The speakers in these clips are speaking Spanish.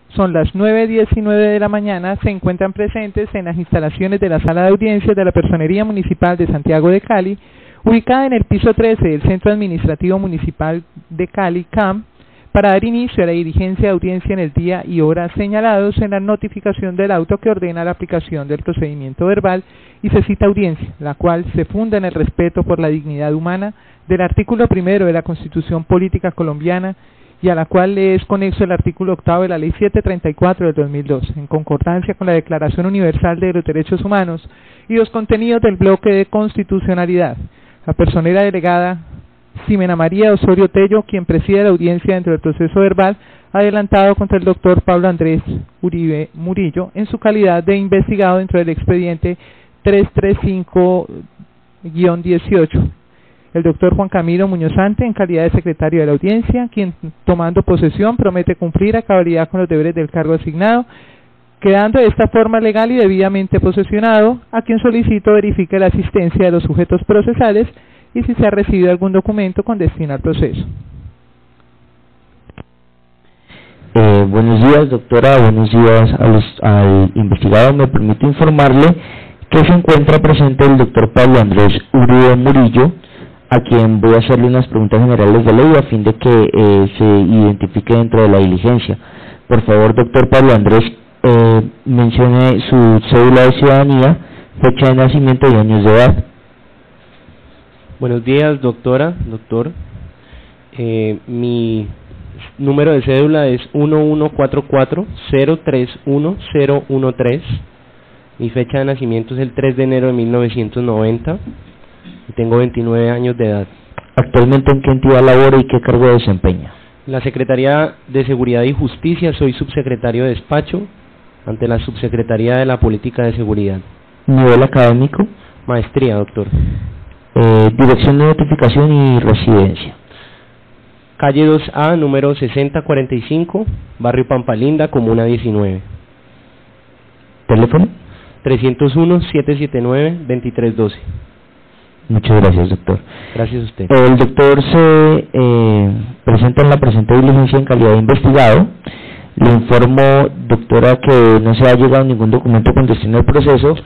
son las 9:19 de la mañana, se encuentran presentes en las instalaciones de la Sala de Audiencias de la Personería Municipal de Santiago de Cali, ubicada en el piso 13 del Centro Administrativo Municipal de Cali, CAM, para dar inicio a la diligencia de audiencia en el día y hora señalados en la notificación del auto que ordena la aplicación del procedimiento verbal y se cita audiencia, la cual se funda en el respeto por la dignidad humana del artículo 1 de la Constitución Política Colombiana y a la cual le es conexo el artículo 8 de la Ley 734 del 2002, en concordancia con la Declaración Universal de los Derechos Humanos y los contenidos del bloque de constitucionalidad. La personera delegada Ximena María Osorio Tello, quien preside la audiencia dentro del proceso verbal, adelantado contra el doctor Pablo Andrés Uribe Murillo en su calidad de investigado dentro del expediente 335-18. El doctor Juan Camilo Muñoz Sante, en calidad de secretario de la audiencia, quien tomando posesión promete cumplir a cabalidad con los deberes del cargo asignado, quedando de esta forma legal y debidamente posesionado, a quien solicito verifique la asistencia de los sujetos procesales y si se ha recibido algún documento con destino al proceso. Buenos días, doctora, buenos días al investigado. Me permito informarle que se encuentra presente el doctor Pablo Andrés Uribe Murillo, a quien voy a hacerle unas preguntas generales de ley a fin de que se identifique dentro de la diligencia. Por favor, doctor Pablo Andrés, mencione su cédula de ciudadanía, fecha de nacimiento y años de edad. Buenos días, doctora, doctor. Mi número de cédula es 1144-031-013. Mi fecha de nacimiento es el 3 de enero de 1990 y tengo 29 años de edad. ¿Actualmente en qué entidad labora y qué cargo desempeña? La Secretaría de Seguridad y Justicia, soy subsecretario de despacho ante la Subsecretaría de la Política de Seguridad. ¿Nivel académico? Maestría, doctor. Dirección de notificación y residencia. Calle 2A, número 6045, Barrio Pampalinda, Comuna 19. ¿Teléfono? 301-779-2312. Muchas gracias, doctor. Gracias a usted. El doctor se presenta en la presente diligencia en calidad de investigado. Le informo, doctora, que no se ha llegado ningún documento con destino al proceso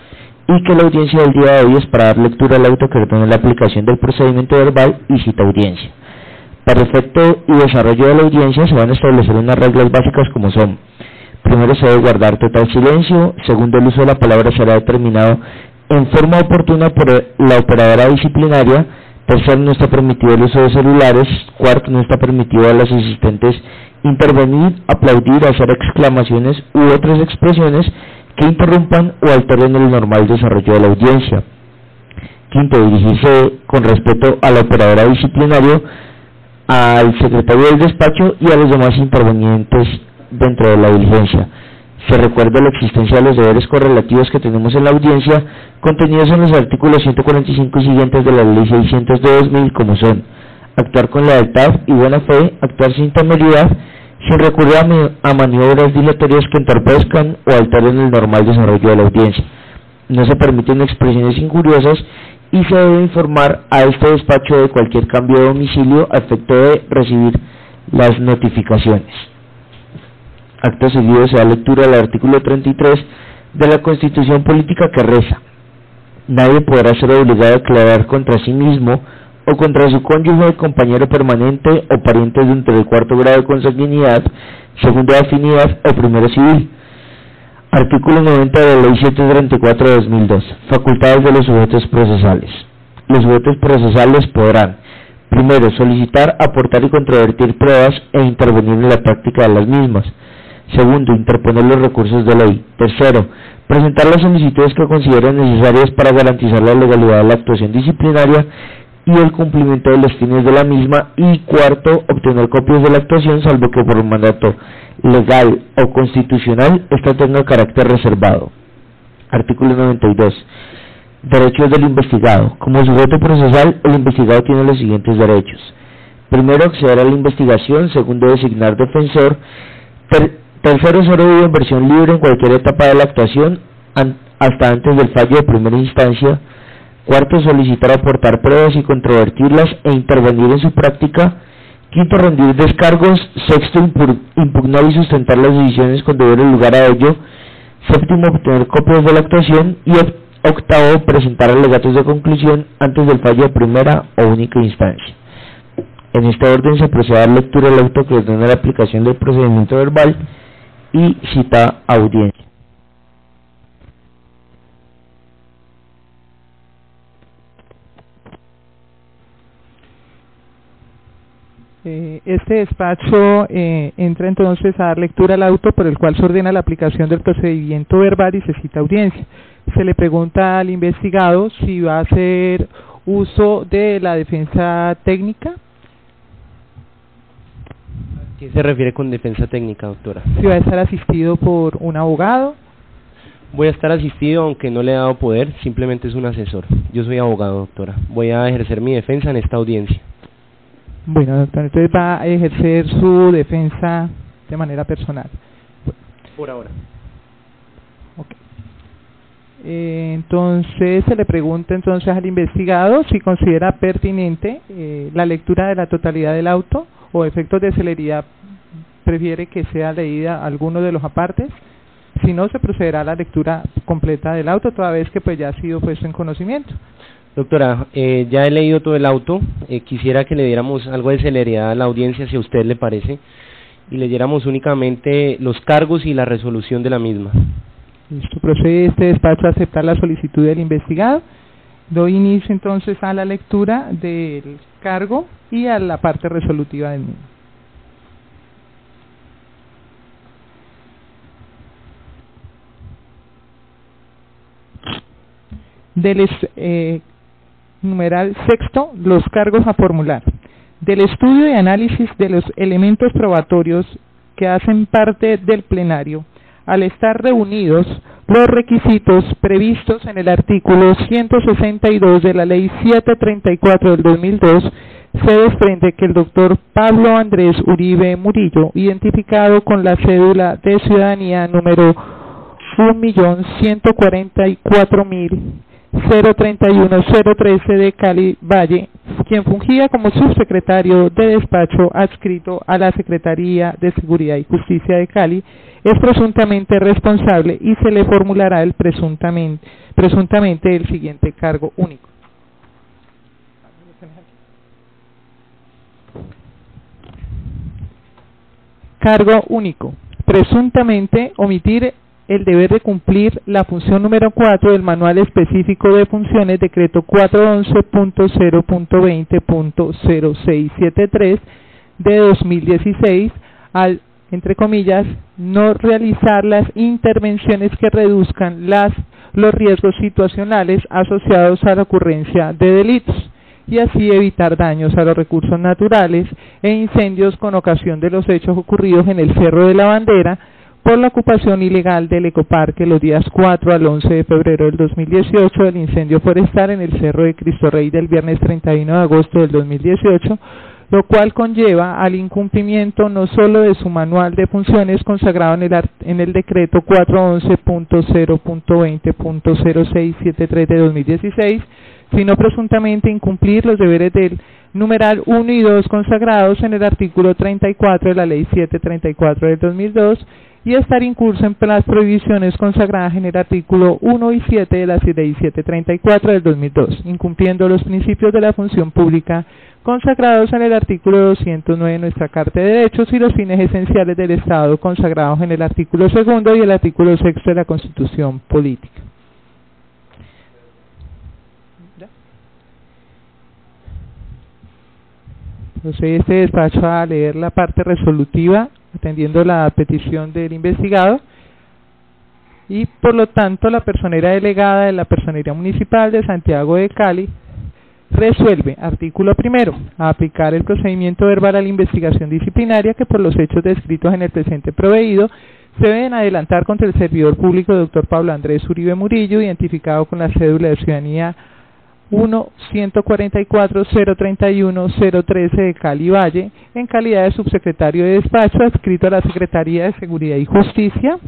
y que la audiencia del día de hoy es para dar lectura al auto que ordena la aplicación del procedimiento verbal y cita audiencia. Para efecto y desarrollo de la audiencia se van a establecer unas reglas básicas como son: primero, se debe guardar total silencio; segundo, el uso de la palabra será determinado en forma oportuna por la operadora disciplinaria; tercero, no está permitido el uso de celulares; cuarto, no está permitido a los asistentes intervenir, aplaudir, hacer exclamaciones u otras expresiones que interrumpan o alteren el normal desarrollo de la audiencia. Quinto, dirigirse con respeto a la operadora disciplinaria, al secretario del despacho y a los demás intervenientes dentro de la diligencia. Se recuerda la existencia de los deberes correlativos que tenemos en la audiencia, contenidos en los artículos 145 y siguientes de la Ley 600 de 2000, como son: actuar con lealtad y buena fe, actuar sin temeridad, sin recurrir a maniobras dilatorias que entorpezcan o alteren el normal desarrollo de la audiencia. No se permiten expresiones injuriosas y se debe informar a este despacho de cualquier cambio de domicilio a efecto de recibir las notificaciones. Acto seguido se da lectura al artículo 33 de la Constitución Política, que reza: nadie podrá ser obligado a declarar contra sí mismo o contra su cónyuge, compañero permanente o pariente dentro del cuarto grado de consanguinidad, segundo de afinidad o primero civil. Artículo 90 de la Ley 734 de 2002. Facultades de los sujetos procesales. Los sujetos procesales podrán: primero, solicitar, aportar y controvertir pruebas e intervenir en la práctica de las mismas; segundo, interponer los recursos de ley; tercero, presentar las solicitudes que consideren necesarias para garantizar la legalidad de la actuación disciplinaria y el cumplimiento de los fines de la misma; y cuarto, obtener copias de la actuación, salvo que por un mandato legal o constitucional esta tenga carácter reservado. Artículo 92. Derechos del investigado. Como sujeto procesal, el investigado tiene los siguientes derechos: primero, acceder a la investigación; segundo, designar defensor; tercero, ser oído en versión libre en cualquier etapa de la actuación hasta antes del fallo de primera instancia; cuarto, solicitar, aportar pruebas y controvertirlas e intervenir en su práctica; Quinto, rendir descargos. Sexto, impugnar y sustentar las decisiones cuando hubiera lugar a ello. Séptimo, obtener copias de la actuación. Y octavo, presentar alegatos de conclusión antes del fallo de primera o única instancia. En este orden se procede a dar lectura del auto que ordena la aplicación del procedimiento verbal y cita audiencia. Este despacho entra entonces a dar lectura al auto por el cual se ordena la aplicación del procedimiento verbal y se cita audiencia. Se le pregunta al investigado si va a hacer uso de la defensa técnica. ¿A qué se refiere con defensa técnica, doctora? Si va a estar asistido por un abogado. Voy a estar asistido, aunque no le he dado poder, simplemente es un asesor. Yo soy abogado, doctora. Voy a ejercer mi defensa en esta audiencia. Bueno, doctor, entonces va a ejercer su defensa de manera personal. Por ahora. Okay. Entonces se le pregunta entonces al investigado si considera pertinente la lectura de la totalidad del auto o efectos de celeridad prefiere que sea leída alguno de los apartes. Si no, se procederá a la lectura completa del auto toda vez que pues ya ha sido puesto en conocimiento. Doctora, ya he leído todo el auto, quisiera que le diéramos algo de celeridad a la audiencia, si a usted le parece, y le diéramos únicamente los cargos y la resolución de la misma. Listo, procede este despacho a aceptar la solicitud del investigado. Doy inicio entonces a la lectura del cargo y a la parte resolutiva del mismo. Numeral sexto, los cargos a formular. Del estudio y análisis de los elementos probatorios que hacen parte del plenario, al estar reunidos los requisitos previstos en el artículo 162 de la Ley 734 del 2002, se desprende que el doctor Pablo Andrés Uribe Murillo, identificado con la cédula de ciudadanía número 1.144.031.013 de Cali Valle, quien fungía como subsecretario de despacho adscrito a la Secretaría de Seguridad y Justicia de Cali, es presuntamente responsable y se le formulará presuntamente el siguiente cargo único. Cargo único. Presuntamente omitir el deber de cumplir la función número 4 del Manual Específico de Funciones, decreto 411.0.20.0673 de 2016, al, entre comillas, no realizar las intervenciones que reduzcan los riesgos situacionales asociados a la ocurrencia de delitos, y así evitar daños a los recursos naturales e incendios con ocasión de los hechos ocurridos en el Cerro de la Bandera, por la ocupación ilegal del ecoparque los días 4 al 11 de febrero del 2018, del incendio forestal en el Cerro de Cristo Rey del viernes 31 de agosto del 2018, lo cual conlleva al incumplimiento no solo de su manual de funciones consagrado en el decreto 411.0.20.0673 de 2016, sino presuntamente incumplir los deberes del numeral 1 y 2 consagrados en el artículo 34 de la Ley 734 del 2002, y estar incurso en las prohibiciones consagradas en el artículo 1 y 7 de la Ley 734 del 2002, incumpliendo los principios de la función pública consagrados en el artículo 209 de nuestra Carta de Derechos y los fines esenciales del Estado consagrados en el artículo 2 y el artículo 6 de la Constitución Política. Procede este despacho a leer la parte resolutiva, atendiendo la petición del investigado, y por lo tanto la personera delegada de la Personería Municipal de Santiago de Cali resuelve, artículo primero, a aplicar el procedimiento verbal a la investigación disciplinaria que por los hechos descritos en el presente proveído se deben adelantar contra el servidor público doctor Pablo Andrés Uribe Murillo, identificado con la cédula de ciudadanía 1.144.031.013 de Cali Valle, en calidad de subsecretario de despacho adscrito a la Secretaría de Seguridad y Justicia.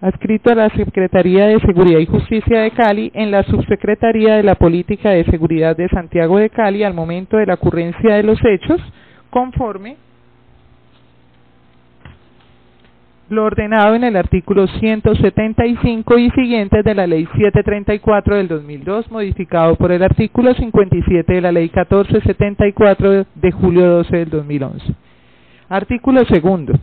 adscrito a la Secretaría de Seguridad y Justicia de Cali en la Subsecretaría de la Política de Seguridad de Santiago de Cali al momento de la ocurrencia de los hechos, conforme lo ordenado en el artículo 175 y siguientes de la Ley 734 del 2002, modificado por el artículo 57 de la Ley 1474 de julio 12 del 2011. Artículo segundo.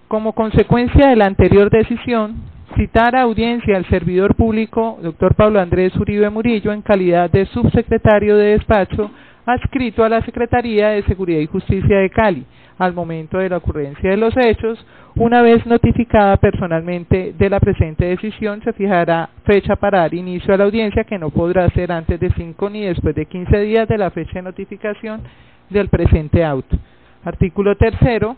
Como consecuencia de la anterior decisión, citar a audiencia al servidor público, doctor Pablo Andrés Uribe Murillo, en calidad de subsecretario de despacho, adscrito a la Secretaría de Seguridad y Justicia de Cali, al momento de la ocurrencia de los hechos. Una vez notificada personalmente de la presente decisión, se fijará fecha para dar inicio a la audiencia, que no podrá ser antes de 5 ni después de 15 días de la fecha de notificación del presente auto. Artículo tercero.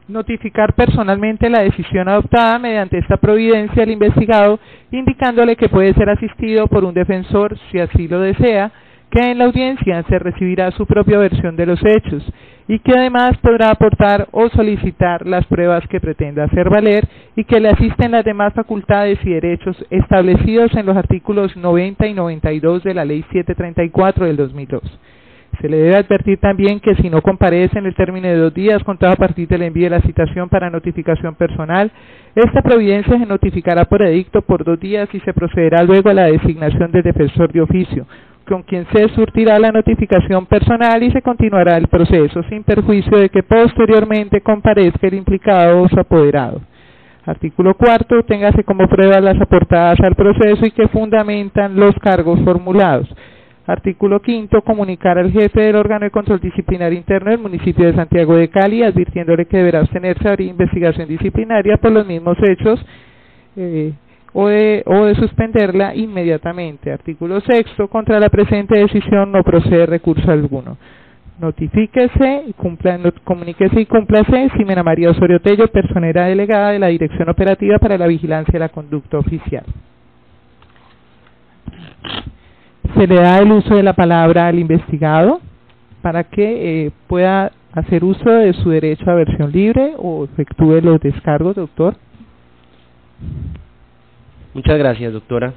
Notificar personalmente la decisión adoptada mediante esta providencia al investigado, indicándole que puede ser asistido por un defensor, si así lo desea, que en la audiencia se recibirá su propia versión de los hechos y que además podrá aportar o solicitar las pruebas que pretenda hacer valer y que le asisten las demás facultades y derechos establecidos en los artículos 90 y 92 de la Ley 734 del 2002. Se le debe advertir también que si no comparece en el término de 2 días contado a partir del envío de la citación para notificación personal, esta providencia se notificará por edicto por 2 días y se procederá luego a la designación del defensor de oficio, con quien se surtirá la notificación personal y se continuará el proceso sin perjuicio de que posteriormente comparezca el implicado o su apoderado. Artículo cuarto. Téngase como prueba las aportadas al proceso y que fundamentan los cargos formulados. Artículo quinto. Comunicar al jefe del órgano de control disciplinario interno del municipio de Santiago de Cali, advirtiéndole que deberá abstenerse a abrir investigación disciplinaria por los mismos hechos o de suspenderla inmediatamente. Artículo sexto. Contra la presente decisión no procede recurso alguno. Notifíquese, comuníquese y cúmplase Ximena María Osorio Tello, personera delegada de la Dirección Operativa para la Vigilancia de la Conducta Oficial. Se le da el uso de la palabra al investigado para que pueda hacer uso de su derecho a versión libre o efectúe los descargos, doctor. Muchas gracias, doctora.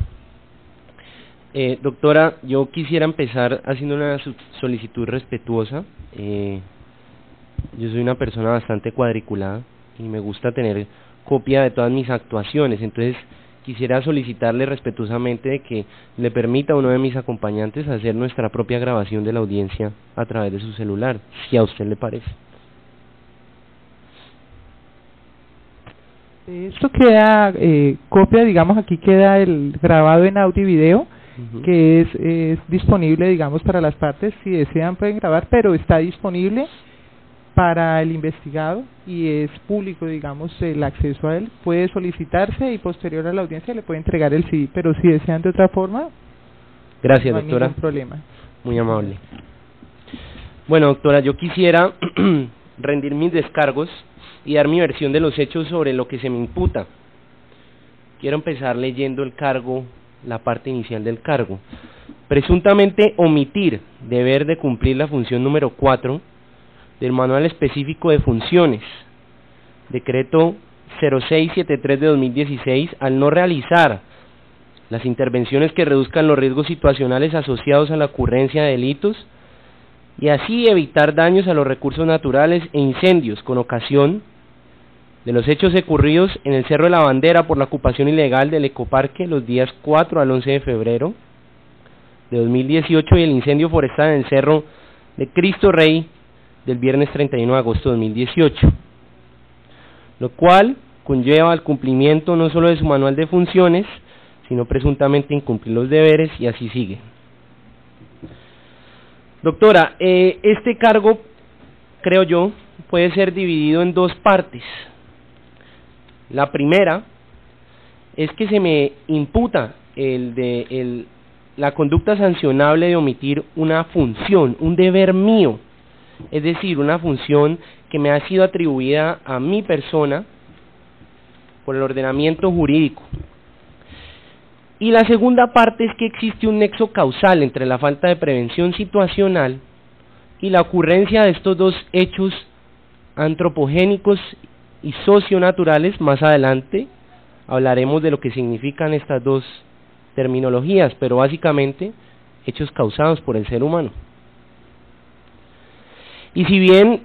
Doctora, yo quisiera empezar haciendo una solicitud respetuosa. Yo soy una persona bastante cuadriculada y me gusta tener copia de todas mis actuaciones, entonces quisiera solicitarle respetuosamente de que le permita a uno de mis acompañantes hacer nuestra propia grabación de la audiencia a través de su celular, si a usted le parece. Esto queda copia, digamos, aquí queda el grabado en audio y video, que es disponible, digamos, para las partes. Si desean pueden grabar, pero está disponible para el investigado y es público, digamos, el acceso a él. Puede solicitarse y posterior a la audiencia le puede entregar el CD, pero si desean de otra forma, gracias, no hay doctora. ningún problema. Muy amable. Bueno, doctora, yo quisiera rendir mis descargos y dar mi versión de los hechos sobre lo que se me imputa. Quiero empezar leyendo el cargo, la parte inicial del cargo. Presuntamente omitir deber de cumplir la función número 4 del Manual Específico de Funciones, decreto 0673 de 2016, al no realizar las intervenciones que reduzcan los riesgos situacionales asociados a la ocurrencia de delitos y así evitar daños a los recursos naturales e incendios con ocasión de los hechos ocurridos en el Cerro de la Bandera por la ocupación ilegal del ecoparque los días 4 al 11 de febrero de 2018 y el incendio forestal en el Cerro de Cristo Rey del viernes 31 de agosto de 2018, lo cual conlleva el cumplimiento no solo de su manual de funciones, sino presuntamente incumplir los deberes y así sigue. Doctora, este cargo, creo yo, puede ser dividido en 2 partes. La primera es que se me imputa la conducta sancionable de omitir una función, un deber mío, es decir, una función que me ha sido atribuida a mi persona por el ordenamiento jurídico. Y la segunda parte es que existe un nexo causal entre la falta de prevención situacional y la ocurrencia de estos 2 hechos antropogénicos y socionaturales. Más adelante hablaremos de lo que significan estas dos terminologías, pero básicamente hechos causados por el ser humano. Y si bien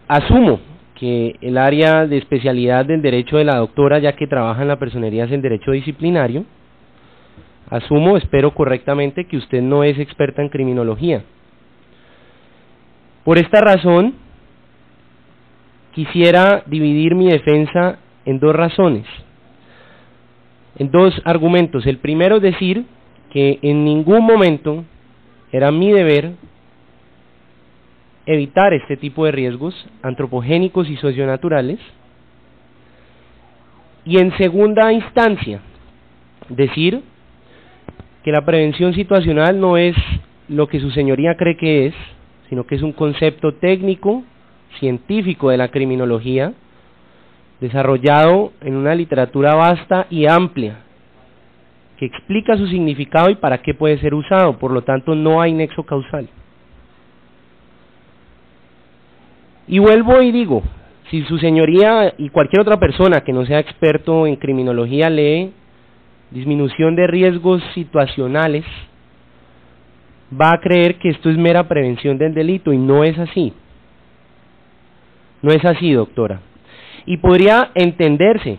asumo que el área de especialidad del derecho de la doctora, ya que trabaja en la personería, es el derecho disciplinario, asumo, espero correctamente, que usted no es experta en criminología. Por esta razón, quisiera dividir mi defensa en dos razones, en dos argumentos. El primero es decir que en ningún momento era mi deber evitar este tipo de riesgos antropogénicos y socionaturales. Y en segunda instancia, decir que la prevención situacional no es lo que su señoría cree que es, sino que es un concepto técnico, científico de la criminología, desarrollado en una literatura vasta y amplia, que explica su significado y para qué puede ser usado. Por lo tanto, no hay nexo causal. Y vuelvo y digo, si su señoría y cualquier otra persona que no sea experto en criminología lee disminución de riesgos situacionales, va a creer que esto es mera prevención del delito, y no es así. No es así, doctora. Y podría entenderse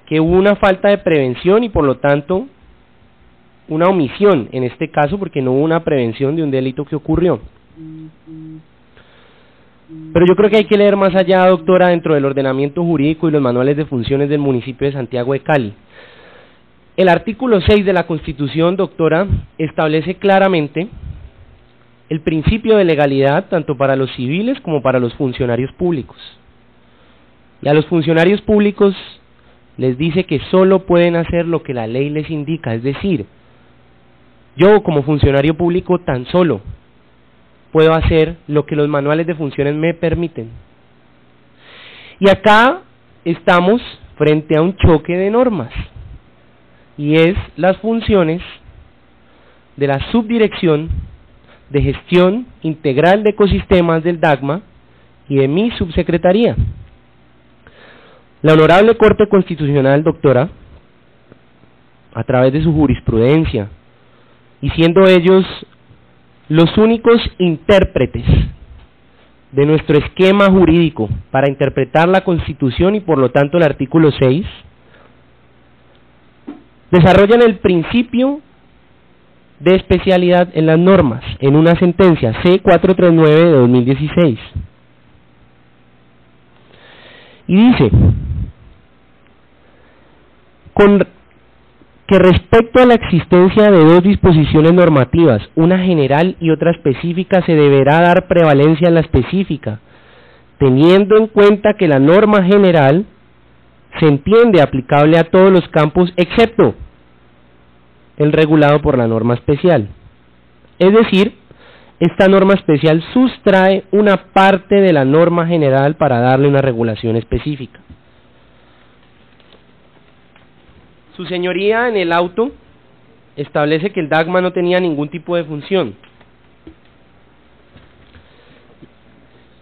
que hubo una falta de prevención y por lo tanto una omisión en este caso, porque no hubo una prevención de un delito que ocurrió. Pero yo creo que hay que leer más allá, doctora, dentro del ordenamiento jurídico y los manuales de funciones del municipio de Santiago de Cali. El artículo 6 de la Constitución, doctora, establece claramente el principio de legalidad tanto para los civiles como para los funcionarios públicos. Y a los funcionarios públicos les dice que solo pueden hacer lo que la ley les indica, es decir, yo como funcionario público tan solo puedo hacer lo que los manuales de funciones me permiten. Y acá estamos frente a un choque de normas, y es las funciones de la Subdirección de Gestión Integral de Ecosistemas del DAGMA y de mi subsecretaría. La Honorable Corte Constitucional, doctora, a través de su jurisprudencia, y siendo ellos los únicos intérpretes de nuestro esquema jurídico para interpretar la Constitución y por lo tanto el artículo 6, desarrollan el principio de especialidad en las normas en una sentencia C439 de 2016. Y dice que respecto a la existencia de dos disposiciones normativas, una general y otra específica, se deberá dar prevalencia en la específica, teniendo en cuenta que la norma general se entiende aplicable a todos los campos excepto el regulado por la norma especial. Es decir, esta norma especial sustrae una parte de la norma general para darle una regulación específica. Su señoría en el auto establece que el DAGMA no tenía ningún tipo de función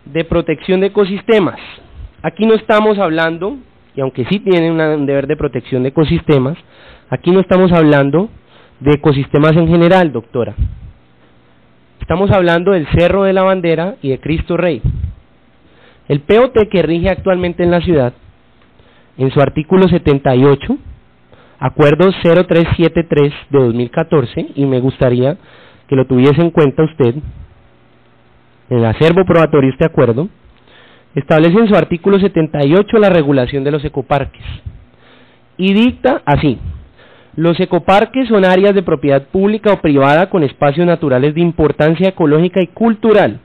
de protección de ecosistemas. Aquí no estamos hablando, y aunque sí tiene un deber de protección de ecosistemas, aquí no estamos hablando de ecosistemas en general, doctora. Estamos hablando del Cerro de la Bandera y de Cristo Rey. El POT que rige actualmente en la ciudad, en su artículo 78, Acuerdo 0373 de 2014, y me gustaría que lo tuviese en cuenta usted, en el acervo probatorio este acuerdo, establece en su artículo 78 la regulación de los ecoparques, y dicta así: los ecoparques son áreas de propiedad pública o privada con espacios naturales de importancia ecológica y cultural,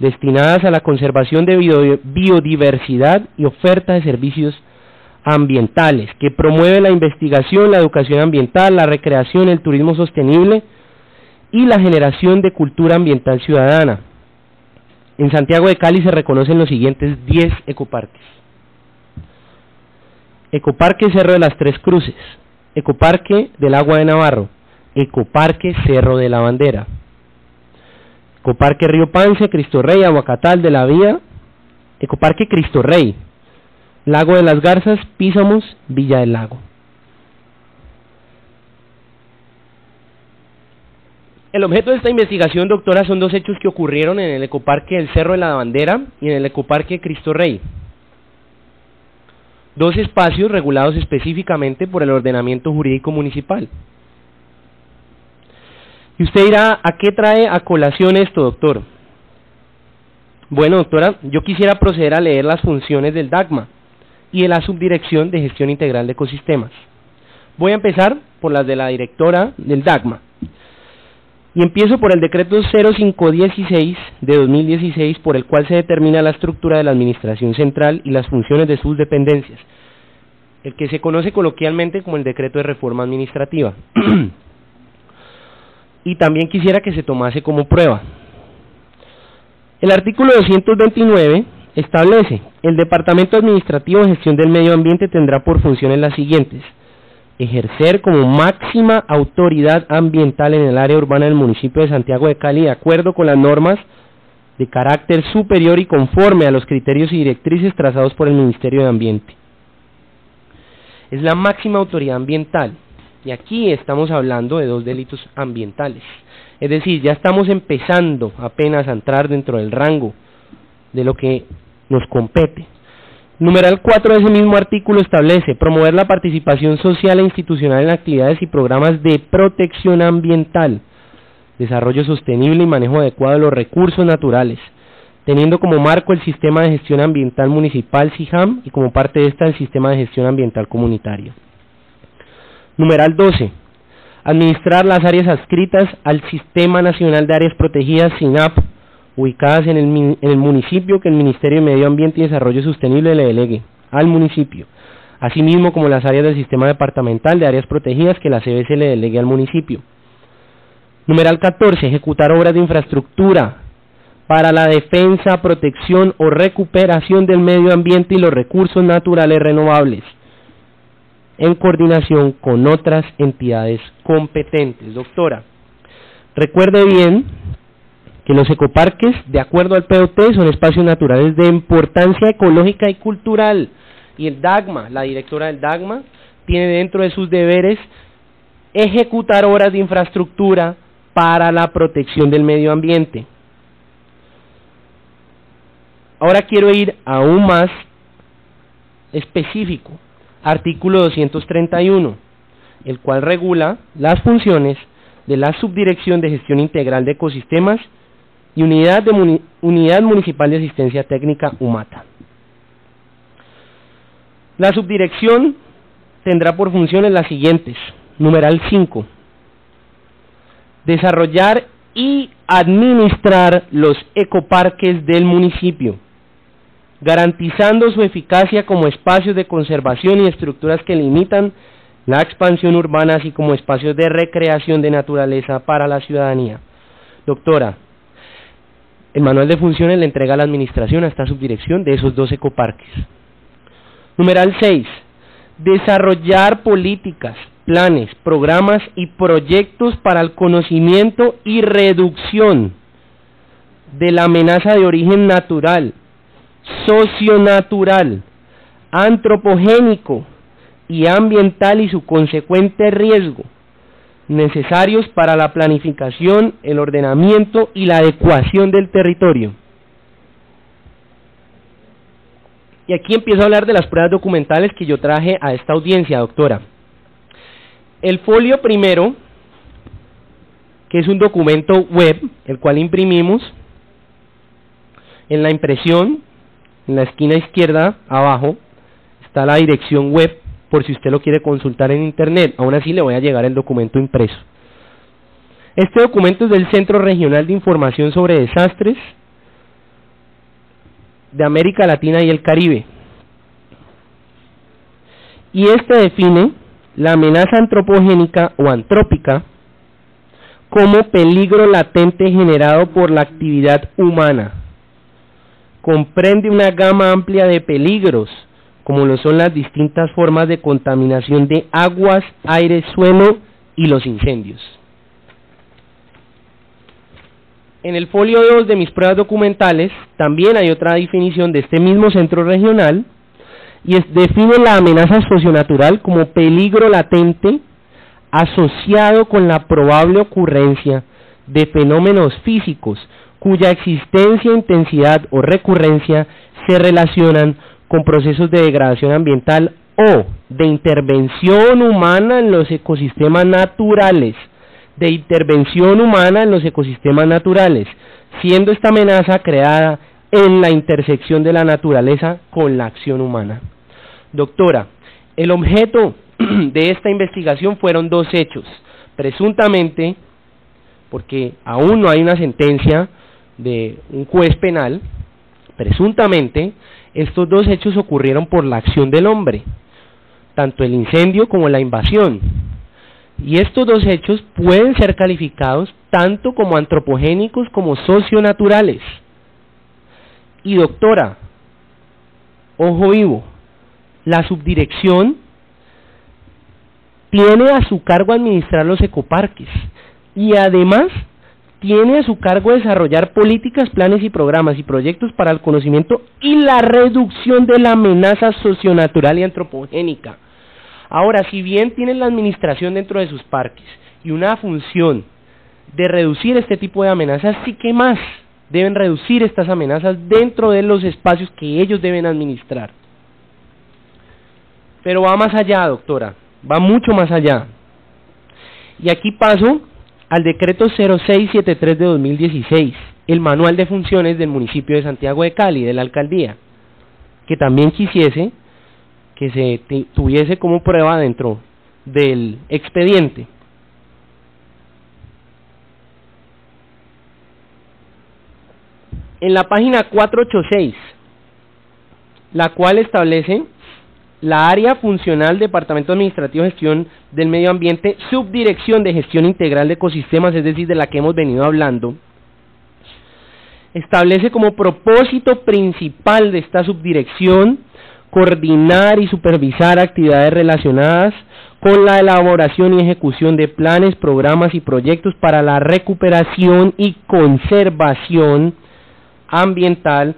destinadas a la conservación de biodiversidad y oferta de servicios ambientales, que promueve la investigación, la educación ambiental, la recreación, el turismo sostenible y la generación de cultura ambiental ciudadana. En Santiago de Cali se reconocen los siguientes 10 ecoparques: Ecoparque Cerro de las Tres Cruces, Ecoparque del Agua de Navarro, Ecoparque Cerro de la Bandera, Ecoparque Río Pance, Cristo Rey, Aguacatal de la Vía Ecoparque Cristo Rey, Lago de las Garzas, Písamos, Villa del Lago. El objeto de esta investigación, doctora, son dos hechos que ocurrieron en el Ecoparque del Cerro de la Bandera y en el Ecoparque Cristo Rey. Dos espacios regulados específicamente por el ordenamiento jurídico municipal. Y usted dirá, ¿a qué trae a colación esto, doctor? Bueno, doctora, yo quisiera proceder a leer las funciones del DAGMA y de la Subdirección de Gestión Integral de Ecosistemas. Voy a empezar por las de la directora del DAGMA. Y empiezo por el decreto 0516 de 2016, por el cual se determina la estructura de la administración central y las funciones de sus dependencias, el que se conoce coloquialmente como el decreto de reforma administrativa. Y también quisiera que se tomase como prueba. El artículo 229 establece: el Departamento Administrativo de Gestión del Medio Ambiente tendrá por funciones las siguientes: ejercer como máxima autoridad ambiental en el área urbana del municipio de Santiago de Cali, de acuerdo con las normas de carácter superior y conforme a los criterios y directrices trazados por el Ministerio de Ambiente. Es la máxima autoridad ambiental, y aquí estamos hablando de dos delitos ambientales. Es decir, ya estamos empezando apenas a entrar dentro del rango de lo que nos compete. Numeral 4 de ese mismo artículo establece: promover la participación social e institucional en actividades y programas de protección ambiental, desarrollo sostenible y manejo adecuado de los recursos naturales, teniendo como marco el Sistema de Gestión Ambiental Municipal SIGAM y como parte de esta el Sistema de Gestión Ambiental Comunitario. Numeral 12. Administrar las áreas adscritas al Sistema Nacional de Áreas Protegidas SINAP, ubicadas en el municipio, que el Ministerio de Medio Ambiente y Desarrollo Sostenible le delegue al municipio, asimismo como las áreas del Sistema Departamental de Áreas Protegidas que la CBC le delegue al municipio. Numeral 14. Ejecutar obras de infraestructura para la defensa, protección o recuperación del medio ambiente y los recursos naturales renovables, en coordinación con otras entidades competentes. Doctora, recuerde bien que los ecoparques, de acuerdo al POT, son espacios naturales de importancia ecológica y cultural, y el DAGMA, la directora del DAGMA, tiene dentro de sus deberes ejecutar obras de infraestructura para la protección del medio ambiente. Ahora quiero ir aún más específico. Artículo 231, el cual regula las funciones de la Subdirección de Gestión Integral de Ecosistemas y Unidad Municipal de Asistencia Técnica UMATA. La subdirección tendrá por funciones las siguientes. Numeral 5. Desarrollar y administrar los ecoparques del municipio, garantizando su eficacia como espacios de conservación y estructuras que limitan la expansión urbana, así como espacios de recreación de naturaleza para la ciudadanía. Doctora, el manual de funciones le entrega a la administración a esta subdirección de esos 2 ecoparques. Numeral 6. Desarrollar políticas, planes, programas y proyectos para el conocimiento y reducción de la amenaza de origen natural, socionatural, antropogénico y ambiental y su consecuente riesgo, necesarios para la planificación, el ordenamiento y la adecuación del territorio. Y aquí empiezo a hablar de las pruebas documentales que yo traje a esta audiencia, doctora. El folio primero, que es un documento web, el cual imprimimos. En la impresión, en la esquina izquierda, abajo, está la dirección web, por si usted lo quiere consultar en internet. Aún así le voy a llegar el documento impreso. Este documento es del Centro Regional de Información sobre Desastres de América Latina y el Caribe. Y este define la amenaza antropogénica o antrópica como peligro latente generado por la actividad humana. Comprende una gama amplia de peligros, como lo son las distintas formas de contaminación de aguas, aire, suelo y los incendios. En el folio 2 de mis pruebas documentales también hay otra definición de este mismo centro regional y define la amenaza socionatural como peligro latente asociado con la probable ocurrencia de fenómenos físicos cuya existencia, intensidad o recurrencia se relacionan con procesos de degradación ambiental o de intervención humana en los ecosistemas naturales, siendo esta amenaza creada en la intersección de la naturaleza con la acción humana. Doctora, el objeto de esta investigación fueron dos hechos, presuntamente, porque aún no hay una sentencia de un juez penal, presuntamente estos dos hechos ocurrieron por la acción del hombre, tanto el incendio como la invasión, y estos dos hechos pueden ser calificados tanto como antropogénicos como socionaturales. Y doctora, ojo vivo, la subdirección tiene a su cargo administrar los ecoparques y además tiene a su cargo desarrollar políticas, planes y programas y proyectos para el conocimiento y la reducción de la amenaza socionatural y antropogénica. Ahora, si bien tienen la administración dentro de sus parques y una función de reducir este tipo de amenazas, sí que más deben reducir estas amenazas dentro de los espacios que ellos deben administrar. Pero va más allá, doctora, va mucho más allá. Y aquí paso al decreto 0673 de 2016, el manual de funciones del municipio de Santiago de Cali, de la alcaldía, que también quisiese que se tuviese como prueba dentro del expediente. En la página 486, la cual establece la área funcional Departamento Administrativo de Gestión del Medio Ambiente, Subdirección de Gestión Integral de Ecosistemas, es decir, de la que hemos venido hablando, establece como propósito principal de esta subdirección coordinar y supervisar actividades relacionadas con la elaboración y ejecución de planes, programas y proyectos para la recuperación y conservación ambiental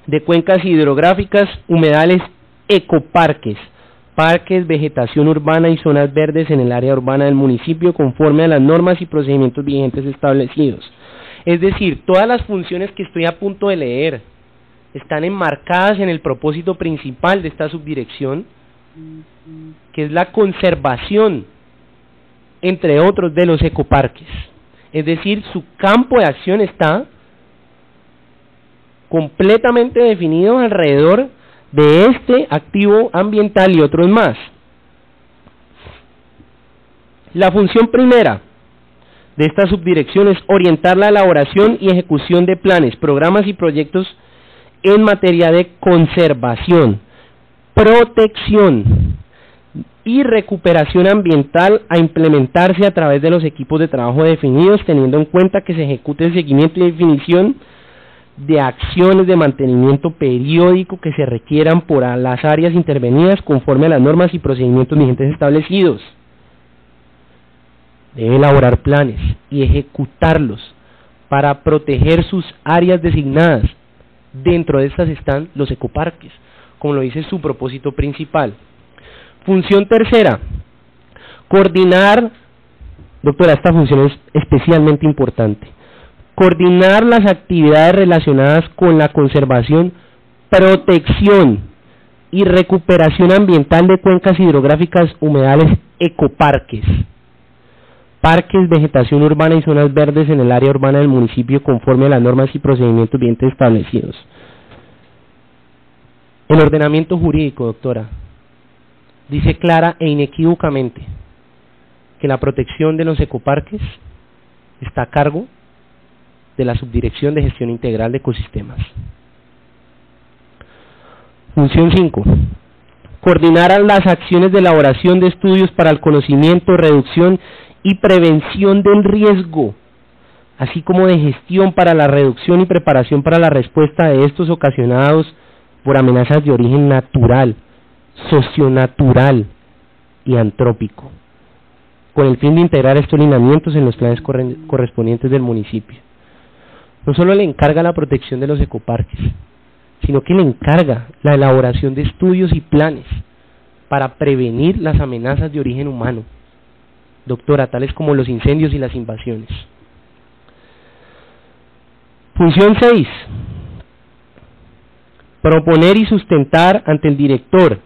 de cuencas hidrográficas, humedales, ecoparques, parques, vegetación urbana y zonas verdes en el área urbana del municipio conforme a las normas y procedimientos vigentes establecidos. Es decir, todas las funciones que estoy a punto de leer están enmarcadas en el propósito principal de esta subdirección, que es la conservación, entre otros, de los ecoparques. Es decir, su campo de acción está completamente definido alrededor de este activo ambiental y otros más. La función primera de esta subdirección es orientar la elaboración y ejecución de planes, programas y proyectos en materia de conservación, protección y recuperación ambiental a implementarse a través de los equipos de trabajo definidos, teniendo en cuenta que se ejecute el seguimiento y definición de acciones de mantenimiento periódico que se requieran por las áreas intervenidas conforme a las normas y procedimientos vigentes establecidos. Debe elaborar planes y ejecutarlos para proteger sus áreas designadas. Dentro de estas están los ecoparques, como lo dice su propósito principal. Función tercera, coordinar, doctora, esta función es especialmente importante, coordinar las actividades relacionadas con la conservación, protección y recuperación ambiental de cuencas hidrográficas, humedales, ecoparques, parques, vegetación urbana y zonas verdes en el área urbana del municipio conforme a las normas y procedimientos bien establecidos. El ordenamiento jurídico, doctora, dice clara e inequívocamente que la protección de los ecoparques está a cargo de la Subdirección de Gestión Integral de Ecosistemas. Función 5. Coordinar las acciones de elaboración de estudios para el conocimiento, reducción y prevención del riesgo, así como de gestión para la reducción y preparación para la respuesta de estos ocasionados por amenazas de origen natural, socionatural y antrópico, con el fin de integrar estos lineamientos en los planes correspondientes del municipio. No solo le encarga la protección de los ecoparques, sino que le encarga la elaboración de estudios y planes para prevenir las amenazas de origen humano, doctora, tales como los incendios y las invasiones. Función 6. Proponer y sustentar ante el director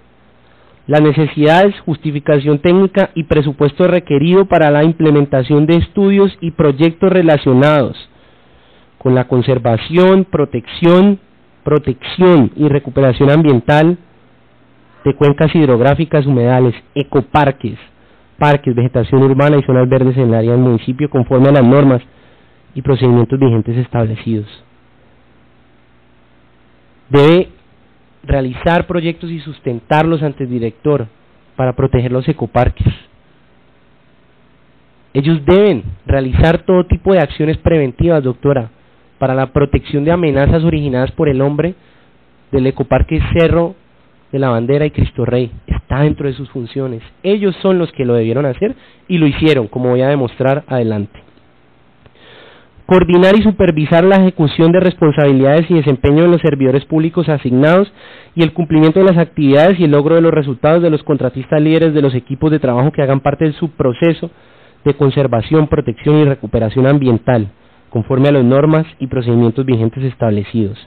las necesidades, justificación técnica y presupuesto requerido para la implementación de estudios y proyectos relacionados con la conservación, protección y recuperación ambiental de cuencas hidrográficas, humedales, ecoparques, parques, vegetación urbana y zonas verdes en el área del municipio conforme a las normas y procedimientos vigentes establecidos. Debe realizar proyectos y sustentarlos ante el director para proteger los ecoparques. Ellos deben realizar todo tipo de acciones preventivas, doctora, para la protección de amenazas originadas por el hombre del ecoparque Cerro de la Bandera y Cristo Rey. Está dentro de sus funciones. Ellos son los que lo debieron hacer y lo hicieron, como voy a demostrar adelante. Coordinar y supervisar la ejecución de responsabilidades y desempeño de los servidores públicos asignados y el cumplimiento de las actividades y el logro de los resultados de los contratistas líderes de los equipos de trabajo que hagan parte de su proceso de conservación, protección y recuperación ambiental, conforme a las normas y procedimientos vigentes establecidos.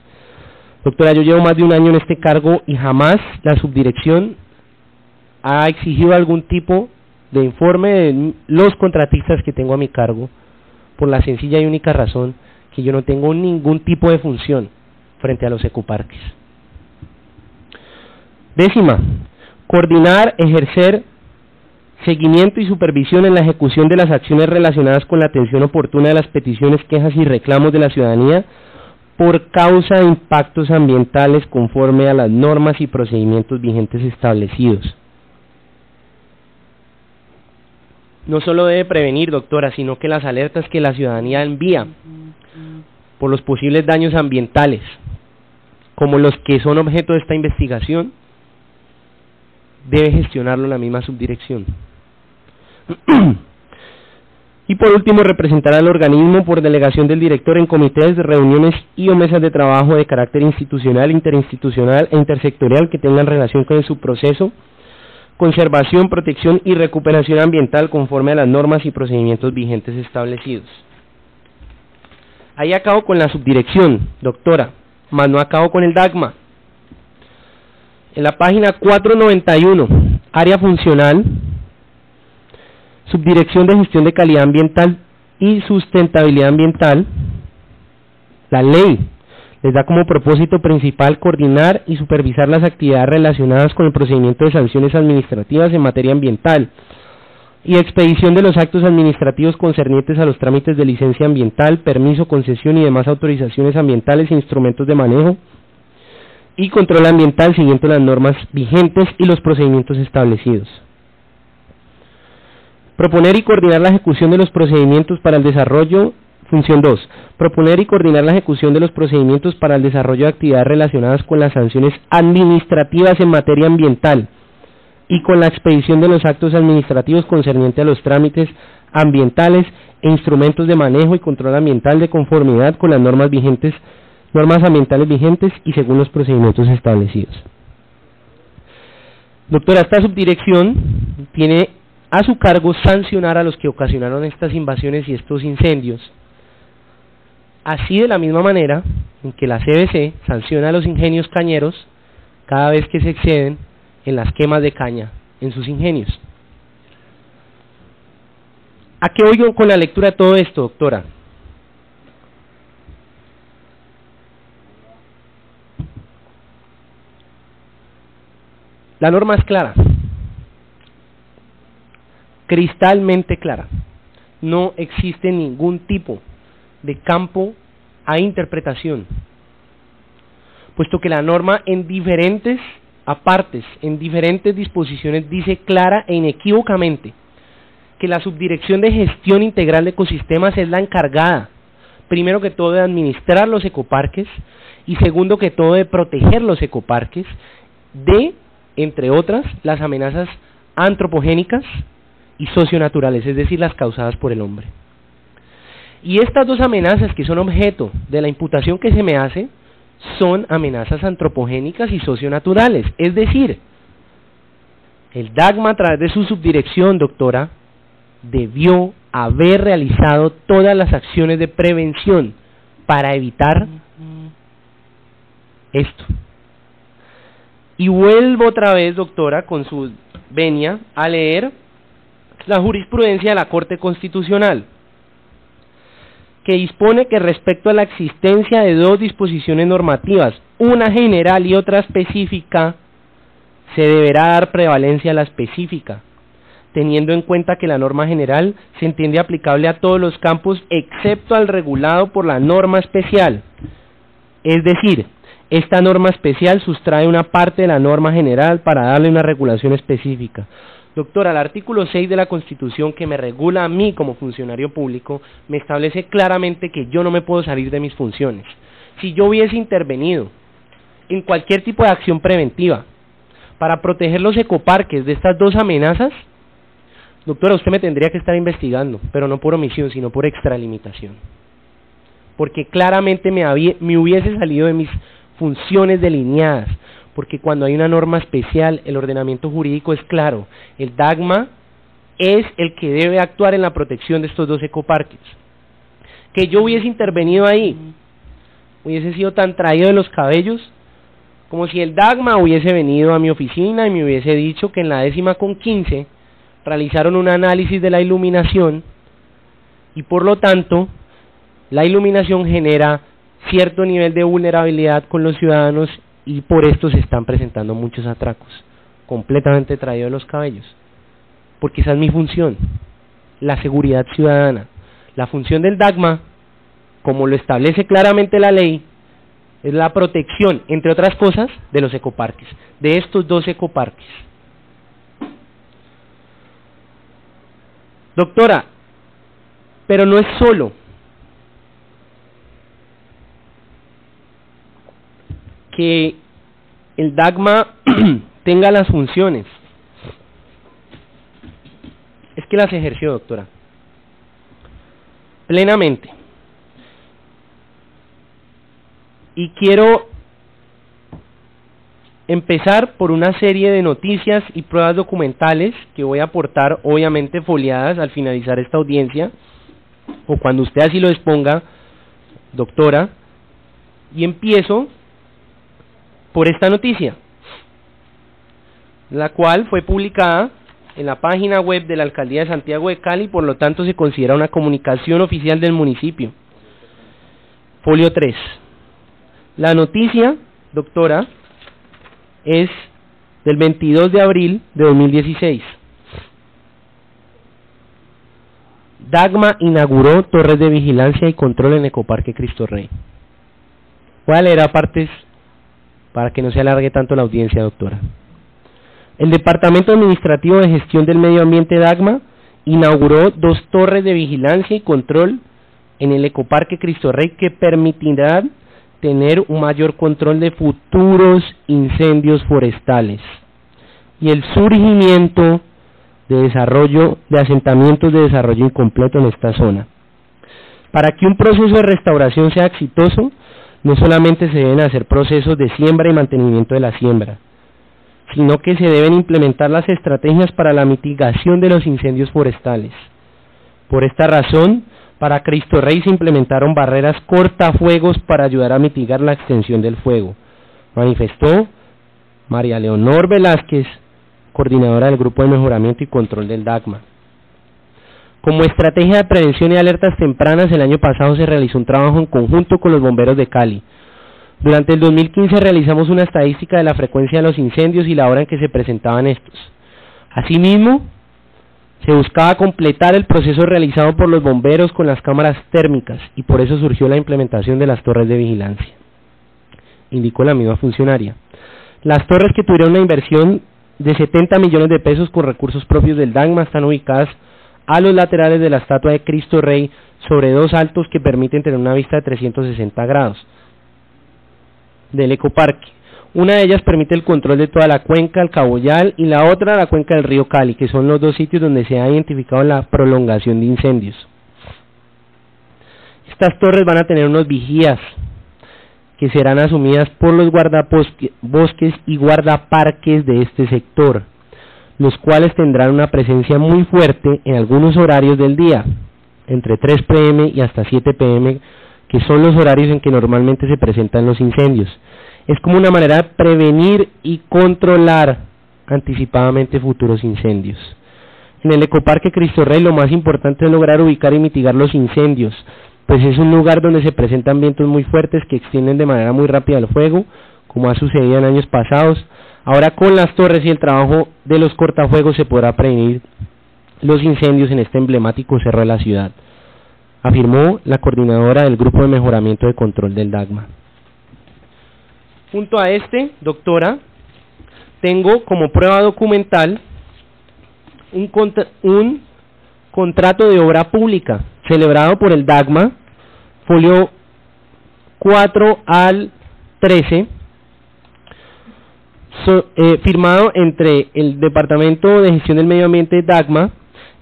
Doctora, yo llevo más de un año en este cargo y jamás la subdirección ha exigido algún tipo de informe de los contratistas que tengo a mi cargo, por la sencilla y única razón que yo no tengo ningún tipo de función frente a los ecoparques. 10. Coordinar, ejercer seguimiento y supervisión en la ejecución de las acciones relacionadas con la atención oportuna de las peticiones, quejas y reclamos de la ciudadanía por causa de impactos ambientales conforme a las normas y procedimientos vigentes establecidos. No solo debe prevenir, doctora, sino que las alertas que la ciudadanía envía por los posibles daños ambientales, como los que son objeto de esta investigación, debe gestionarlo la misma subdirección. Y por último, representar al organismo por delegación del director en comités, reuniones y o mesas de trabajo de carácter institucional, interinstitucional e intersectorial que tengan relación con su proceso, conservación, protección y recuperación ambiental conforme a las normas y procedimientos vigentes establecidos. Ahí acabo con la subdirección, doctora, más no acabo con el DAGMA. En la página 491, área funcional, subdirección de gestión de calidad ambiental y sustentabilidad ambiental, la ley les da como propósito principal coordinar y supervisar las actividades relacionadas con el procedimiento de sanciones administrativas en materia ambiental y expedición de los actos administrativos concernientes a los trámites de licencia ambiental, permiso, concesión y demás autorizaciones ambientales e instrumentos de manejo y control ambiental siguiendo las normas vigentes y los procedimientos establecidos. Proponer y coordinar la ejecución de los procedimientos para el desarrollo. Función 2. Proponer y coordinar la ejecución de los procedimientos para el desarrollo de actividades relacionadas con las sanciones administrativas en materia ambiental y con la expedición de los actos administrativos concernientes a los trámites ambientales e instrumentos de manejo y control ambiental de conformidad con las normas ambientales vigentes y según los procedimientos establecidos. Doctora, esta subdirección tiene a su cargo sancionar a los que ocasionaron estas invasiones y estos incendios, así de la misma manera en que la CBC sanciona a los ingenios cañeros cada vez que se exceden en las quemas de caña en sus ingenios. ¿A qué voy con la lectura de todo esto, doctora? La norma es clara, cristalmente clara. No existe ningún tipo de campo a interpretación, puesto que la norma en diferentes apartes, en diferentes disposiciones, dice clara e inequívocamente que la Subdirección de Gestión Integral de Ecosistemas es la encargada, primero que todo, de administrar los ecoparques y segundo que todo, de proteger los ecoparques de, entre otras, las amenazas antropogénicas y socionaturales, es decir, las causadas por el hombre. Y estas dos amenazas que son objeto de la imputación que se me hace son amenazas antropogénicas y socionaturales, es decir, el DAGMA a través de su subdirección, doctora, debió haber realizado todas las acciones de prevención para evitar esto. Y vuelvo otra vez, doctora, con su venia, a leer la jurisprudencia de la Corte Constitucional, que dispone que respecto a la existencia de dos disposiciones normativas, una general y otra específica, se deberá dar prevalencia a la específica, teniendo en cuenta que la norma general se entiende aplicable a todos los campos excepto al regulado por la norma especial. Es decir, esta norma especial sustrae una parte de la norma general para darle una regulación específica. Doctora, el artículo 6 de la Constitución, que me regula a mí como funcionario público, me establece claramente que yo no me puedo salir de mis funciones. Si yo hubiese intervenido en cualquier tipo de acción preventiva para proteger los ecoparques de estas dos amenazas, doctora, usted me tendría que estar investigando, pero no por omisión, sino por extralimitación. Porque claramente me hubiese salido de mis funciones delineadas, porque cuando hay una norma especial, el ordenamiento jurídico es claro, el DAGMA es el que debe actuar en la protección de estos dos ecoparques. Que yo hubiese intervenido ahí, hubiese sido tan traído de los cabellos, como si el DAGMA hubiese venido a mi oficina y me hubiese dicho que en la 10/15 realizaron un análisis de la iluminación y por lo tanto la iluminación genera cierto nivel de vulnerabilidad con los ciudadanos y por esto se están presentando muchos atracos, completamente traídos de los cabellos, porque esa es mi función, la seguridad ciudadana. La función del DAGMA, como lo establece claramente la ley, es la protección, entre otras cosas, de los ecoparques, de estos dos ecoparques. Doctora, pero no es solo que el DAGMA tenga las funciones, es que las ejerció, doctora, plenamente. Y quiero empezar por una serie de noticias y pruebas documentales que voy a aportar, obviamente foliadas al finalizar esta audiencia, o cuando usted así lo disponga, doctora, y empiezo por esta noticia, la cual fue publicada en la página web de la Alcaldía de Santiago de Cali, por lo tanto se considera una comunicación oficial del municipio. Folio 3. La noticia, doctora, es del 22 de abril de 2016. DAGMA inauguró torres de vigilancia y control en Ecoparque Cristo Rey. Voy a leer aparte para que no se alargue tanto la audiencia, doctora. El Departamento Administrativo de Gestión del Medio Ambiente DAGMA inauguró 2 torres de vigilancia y control en el Ecoparque Cristo Rey que permitirán tener un mayor control de futuros incendios forestales y el surgimiento de desarrollo de asentamientos de desarrollo incompleto en esta zona. Para que un proceso de restauración sea exitoso, no solamente se deben hacer procesos de siembra y mantenimiento de la siembra, sino que se deben implementar las estrategias para la mitigación de los incendios forestales. Por esta razón, para Cristo Rey se implementaron barreras cortafuegos para ayudar a mitigar la extensión del fuego, manifestó María Leonor Velázquez, coordinadora del Grupo de Mejoramiento y Control del DAGMA. Como estrategia de prevención y alertas tempranas, el año pasado se realizó un trabajo en conjunto con los bomberos de Cali. Durante el 2015 realizamos una estadística de la frecuencia de los incendios y la hora en que se presentaban estos. Asimismo, se buscaba completar el proceso realizado por los bomberos con las cámaras térmicas y por eso surgió la implementación de las torres de vigilancia, indicó la misma funcionaria. Las torres, que tuvieron una inversión de 70 millones de pesos con recursos propios del DAGMA, están ubicadas a los laterales de la estatua de Cristo Rey sobre 2 altos que permiten tener una vista de 360 grados del ecoparque, Una de ellas permite el control de toda la cuenca, el Caboyal, y la otra la cuenca del río Cali, que son los dos sitios donde se ha identificado la prolongación de incendios. Estas torres van a tener unos vigías que serán asumidas por los guardabosques y guardaparques de este sector, los cuales tendrán una presencia muy fuerte en algunos horarios del día, entre 3 p.m. y hasta 7 p.m., que son los horarios en que normalmente se presentan los incendios. Es como una manera de prevenir y controlar anticipadamente futuros incendios. En el Ecoparque Cristo Rey lo más importante es lograr ubicar y mitigar los incendios, pues es un lugar donde se presentan vientos muy fuertes que extienden de manera muy rápida el fuego, como ha sucedido en años pasados. Ahora con las torres y el trabajo de los cortafuegos se podrá prevenir los incendios en este emblemático cerro de la ciudad, afirmó la coordinadora del Grupo de Mejoramiento de Control del DAGMA. Junto a este, doctora, tengo como prueba documental un contrato de obra pública celebrado por el DAGMA, folio 4 al 13, firmado entre el Departamento de Gestión del Medio Ambiente DAGMA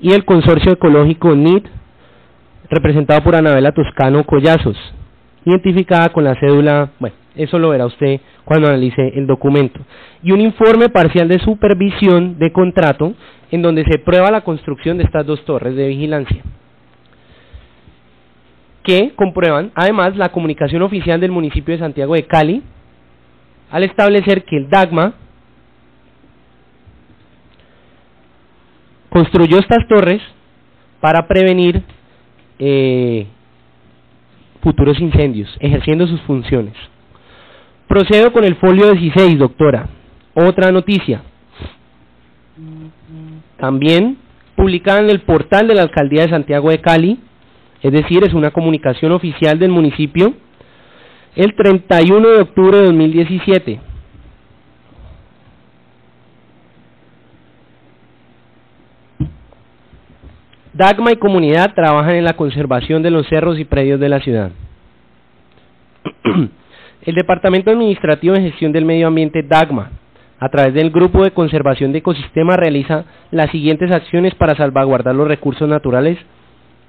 y el Consorcio Ecológico NID, representado por Anabela Toscano Collazos, identificada con la cédula, bueno, eso lo verá usted cuando analice el documento, y un informe parcial de supervisión de contrato en donde se prueba la construcción de estas dos torres de vigilancia, que comprueban además la comunicación oficial del municipio de Santiago de Cali al establecer que el DAGMA construyó estas torres para prevenir futuros incendios, ejerciendo sus funciones. Procedo con el folio 16, doctora. Otra noticia, también publicada en el portal de la Alcaldía de Santiago de Cali, es decir, es una comunicación oficial del municipio, el 31 de octubre de 2017. DAGMA y comunidad trabajan en la conservación de los cerros y predios de la ciudad. El Departamento Administrativo de Gestión del Medio Ambiente DAGMA, a través del Grupo de Conservación de Ecosistemas, realiza las siguientes acciones para salvaguardar los recursos naturales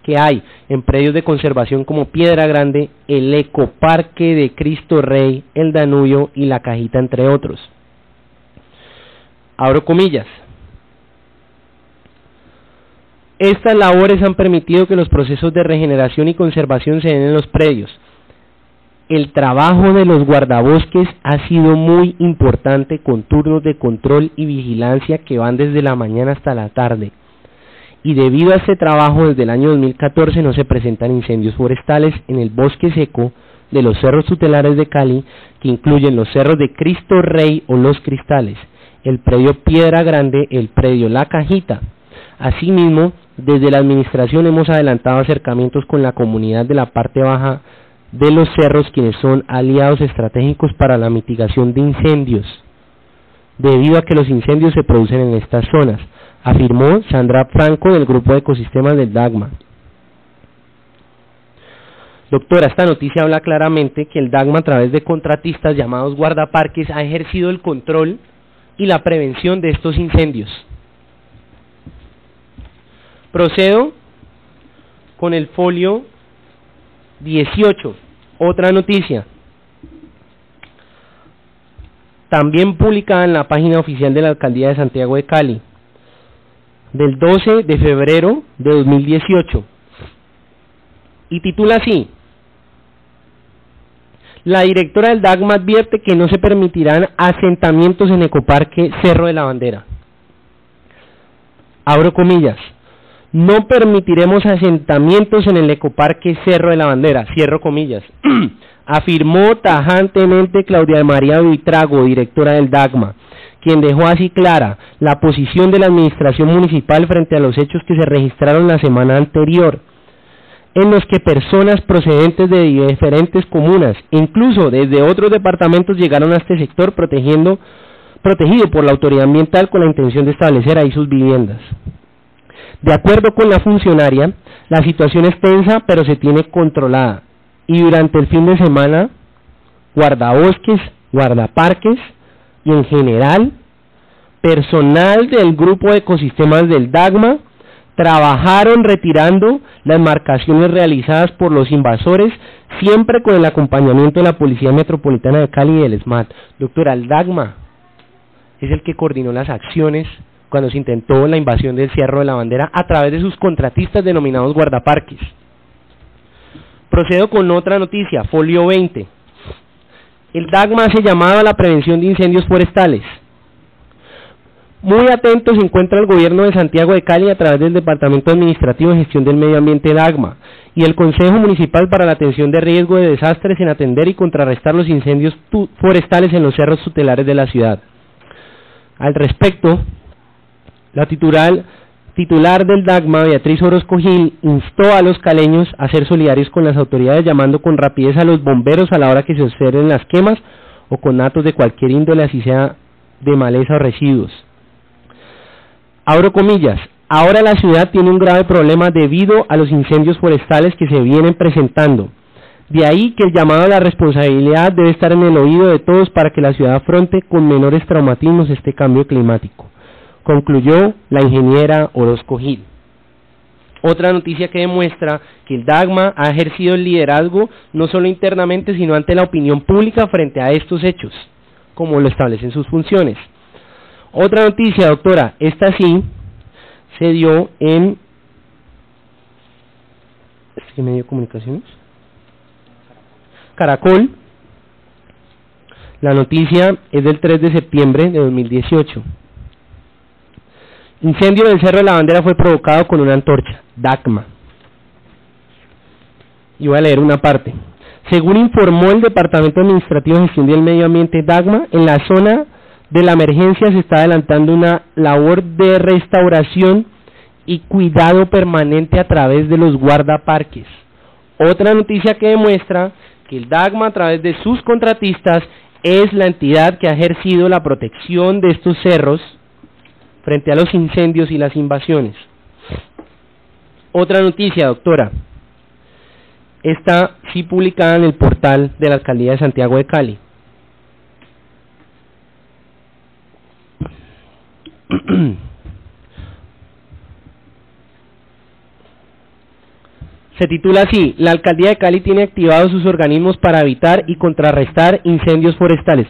que hay en predios de conservación como Piedra Grande, el Ecoparque de Cristo Rey, el Danubio y La Cajita, entre otros. Abro comillas. Estas labores han permitido que los procesos de regeneración y conservación se den en los predios. El trabajo de los guardabosques ha sido muy importante, con turnos de control y vigilancia que van desde la mañana hasta la tarde. Y debido a este trabajo, desde el año 2014 no se presentan incendios forestales en el bosque seco de los cerros tutelares de Cali, que incluyen los cerros de Cristo Rey o Los Cristales, el predio Piedra Grande, el predio La Cajita. Asimismo, desde la administración hemos adelantado acercamientos con la comunidad de la parte baja de los cerros, quienes son aliados estratégicos para la mitigación de incendios, debido a que los incendios se producen en estas zonas, afirmó Sandra Franco del Grupo de Ecosistemas del DAGMA. Doctora, esta noticia habla claramente que el DAGMA, a través de contratistas llamados guardaparques, ha ejercido el control y la prevención de estos incendios. Procedo con el folio 18, otra noticia, también publicada en la página oficial de la Alcaldía de Santiago de Cali, del 12 de febrero de 2018, y titula así: la directora del DAGMA advierte que no se permitirán asentamientos en Ecoparque Cerro de la Bandera. Abro comillas. No permitiremos asentamientos en el Ecoparque Cerro de la Bandera, cierro comillas, afirmó tajantemente Claudia María Buitrago, directora del DAGMA, quien dejó así clara la posición de la administración municipal frente a los hechos que se registraron la semana anterior, en los que personas procedentes de diferentes comunas, incluso desde otros departamentos, llegaron a este sector protegido por la autoridad ambiental con la intención de establecer ahí sus viviendas. De acuerdo con la funcionaria, la situación es tensa, pero se tiene controlada, y durante el fin de semana, guardabosques guardaparques y en general personal del grupo de ecosistemas del DAGMA trabajaron retirando las marcaciones realizadas por los invasores, siempre con el acompañamiento de la Policía Metropolitana de Cali y del SMAT. Doctora, el DAGMA es el que coordinó las acciones cuando se intentó la invasión del Cerro de la Bandera a través de sus contratistas denominados guardaparques. Procedo con otra noticia, folio 20. El DAGMA hace llamado a la prevención de incendios forestales. Muy atento se encuentra el gobierno de Santiago de Cali a través del Departamento Administrativo de Gestión del Medio Ambiente DAGMA y el Consejo Municipal para la Atención de Riesgo de Desastres en atender y contrarrestar los incendios forestales en los cerros tutelares de la ciudad. Al respecto, la titular del DAGMA, Beatriz Orozco Gil, instó a los caleños a ser solidarios con las autoridades, llamando con rapidez a los bomberos a la hora que se observen las quemas o con actos de cualquier índole, así sea de maleza o residuos. Abro comillas, ahora la ciudad tiene un grave problema debido a los incendios forestales que se vienen presentando. De ahí que el llamado a la responsabilidad debe estar en el oído de todos para que la ciudad afronte con menores traumatismos este cambio climático, concluyó la ingeniera Orozco Gil. Otra noticia que demuestra que el DAGMA ha ejercido el liderazgo no solo internamente, sino ante la opinión pública frente a estos hechos, como lo establecen sus funciones. Otra noticia, doctora, esta sí se dio en ¿qué medio de comunicaciones? Caracol. La noticia es del 3 de septiembre de 2018. Incendio del Cerro de la Bandera fue provocado con una antorcha, DAGMA. Y voy a leer una parte. Según informó el Departamento Administrativo de Gestión del Medio Ambiente DAGMA, en la zona de la emergencia se está adelantando una labor de restauración y cuidado permanente a través de los guardaparques. Otra noticia que demuestra que el DAGMA, a través de sus contratistas, es la entidad que ha ejercido la protección de estos cerros frente a los incendios y las invasiones. Otra noticia, doctora, está sí publicada en el portal de la Alcaldía de Santiago de Cali. Se titula así: la Alcaldía de Cali tiene activados sus organismos para evitar y contrarrestar incendios forestales.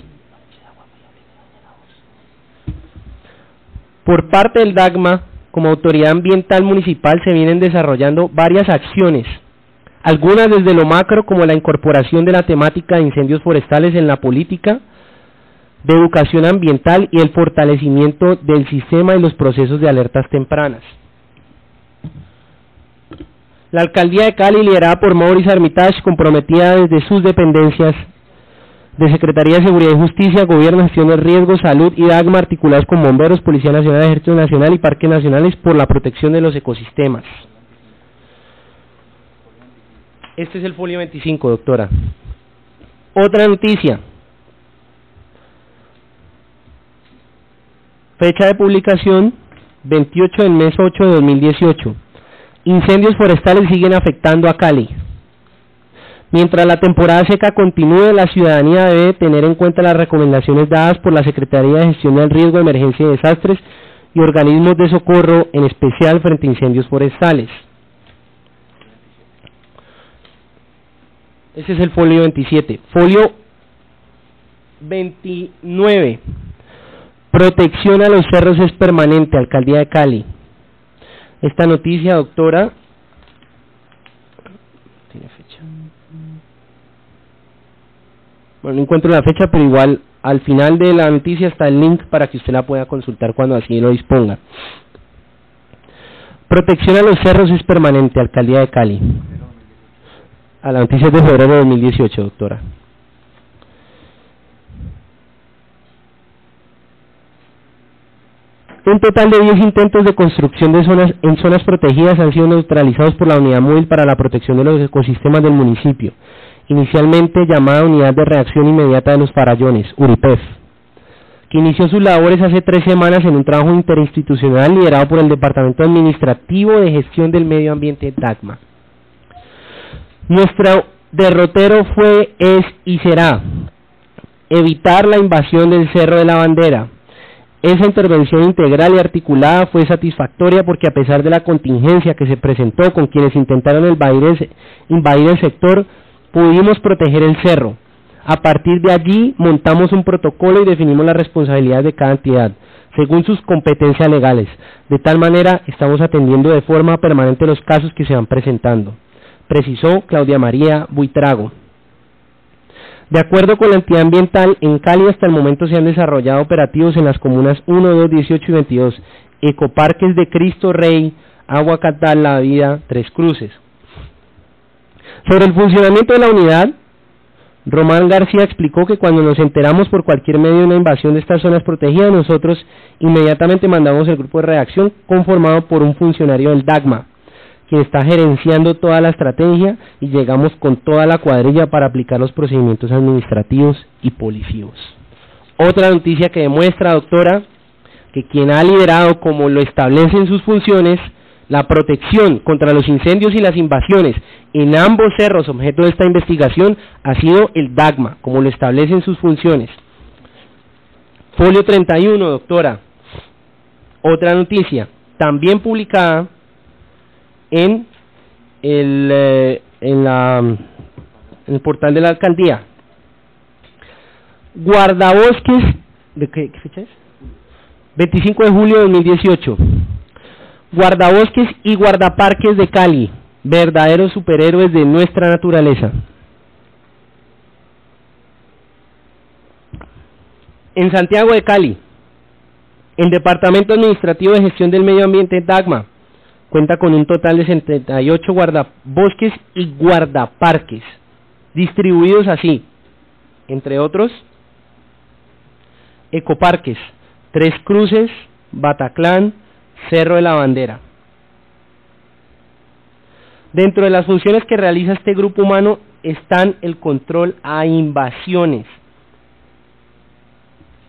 Por parte del DAGMA, como autoridad ambiental municipal, se vienen desarrollando varias acciones, algunas desde lo macro, como la incorporación de la temática de incendios forestales en la política de educación ambiental y el fortalecimiento del sistema y los procesos de alertas tempranas. La Alcaldía de Cali, liderada por Maurice Armitage, comprometida desde sus dependencias de Secretaría de Seguridad y Justicia, Gobierno, Gestión del Riesgo, Salud y DAGMA, articulados con Bomberos, Policía Nacional, Ejército Nacional y Parques Nacionales por la protección de los ecosistemas. Este es el folio 25, doctora. Otra noticia. Fecha de publicación, 28 del mes 8 de 2018. Incendios forestales siguen afectando a Cali. Mientras la temporada seca continúe, la ciudadanía debe tener en cuenta las recomendaciones dadas por la Secretaría de Gestión del Riesgo, Emergencia y Desastres y organismos de socorro, en especial frente a incendios forestales. Ese es el folio 27. Folio 29. Protección a los cerros es permanente, Alcaldía de Cali. Esta noticia, doctora, ¿tiene fecha? Bueno, no encuentro la fecha, pero igual al final de la noticia está el link para que usted la pueda consultar cuando así lo disponga. Protección a los cerros es permanente, Alcaldía de Cali. A la noticia de febrero de 2018, doctora. Un total de 10 intentos de construcción de zonas en zonas protegidas han sido neutralizados por la Unidad Móvil para la Protección de los Ecosistemas del municipio, inicialmente llamada Unidad de Reacción Inmediata de los Farallones, URIPEF, que inició sus labores hace 3 semanas en un trabajo interinstitucional liderado por el Departamento Administrativo de Gestión del Medio Ambiente, DAGMA. Nuestro derrotero fue, es y será evitar la invasión del Cerro de la Bandera. Esa intervención integral y articulada fue satisfactoria porque a pesar de la contingencia que se presentó con quienes intentaron invadir el sector, pudimos proteger el cerro. A partir de allí montamos un protocolo y definimos las responsabilidades de cada entidad, según sus competencias legales. De tal manera, estamos atendiendo de forma permanente los casos que se van presentando, precisó Claudia María Buitrago. De acuerdo con la entidad ambiental, en Cali hasta el momento se han desarrollado operativos en las comunas 1, 2, 18 y 22, ecoparques de Cristo Rey, Agua Catal, La Vida, Tres Cruces. Sobre el funcionamiento de la unidad, Román García explicó que cuando nos enteramos por cualquier medio de una invasión de estas zonas protegidas, nosotros inmediatamente mandamos el grupo de reacción conformado por un funcionario del DAGMA, quien está gerenciando toda la estrategia, y llegamos con toda la cuadrilla para aplicar los procedimientos administrativos y policivos. Otra noticia que demuestra, doctora, que quien ha liderado, como lo establece en sus funciones, la protección contra los incendios y las invasiones en ambos cerros objeto de esta investigación ha sido el DAGMA, como lo establece en sus funciones. Folio 31, doctora. Otra noticia, también publicada en el portal de la alcaldía. Guardabosques, ¿de qué fecha es? 25 de julio de 2018. Guardabosques y guardaparques de Cali, verdaderos superhéroes de nuestra naturaleza. En Santiago de Cali, el Departamento Administrativo de Gestión del Medio Ambiente, DAGMA, cuenta con un total de 78 guardabosques y guardaparques, distribuidos así, entre otros, ecoparques, Tres Cruces, Bataclán, Cerro de la Bandera. Dentro de las funciones que realiza este grupo humano están el control a invasiones.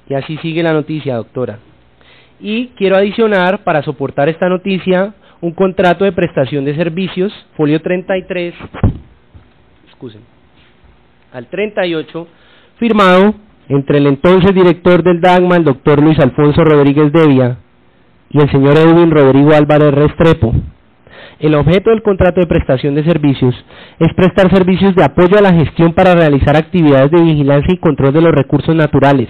Y así sigue la noticia, doctora. Y quiero adicionar, para soportar esta noticia, un contrato de prestación de servicios, folio 33, al 38, firmado entre el entonces director del DAGMA, el doctor Luis Alfonso Rodríguez Devia, y el señor Edwin Rodrigo Álvarez Restrepo. El objeto del contrato de prestación de servicios es prestar servicios de apoyo a la gestión para realizar actividades de vigilancia y control de los recursos naturales,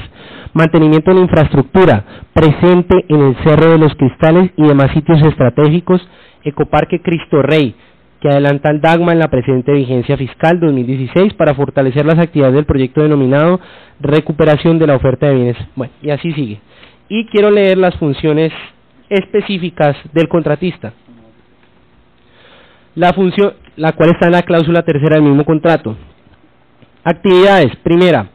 mantenimiento de la infraestructura presente en el Cerro de los Cristales y demás sitios estratégicos, Ecoparque Cristo Rey, que adelanta el DAGMA en la presente vigencia fiscal 2016 para fortalecer las actividades del proyecto denominado recuperación de la oferta de bienes. Bueno, y así sigue. Y quiero leer las funciones específicas del contratista. La función, la cual está en la cláusula tercera del mismo contrato. Actividades, primera,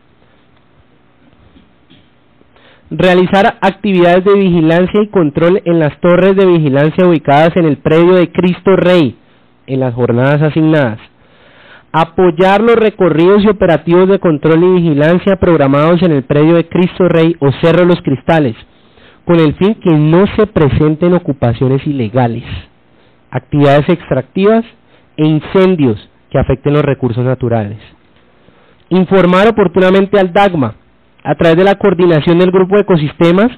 realizar actividades de vigilancia y control en las torres de vigilancia ubicadas en el predio de Cristo Rey, en las jornadas asignadas. Apoyar los recorridos y operativos de control y vigilancia programados en el predio de Cristo Rey o Cerro de los Cristales, con el fin que no se presenten ocupaciones ilegales, actividades extractivas e incendios que afecten los recursos naturales. Informar oportunamente al DAGMA, a través de la coordinación del grupo de ecosistemas,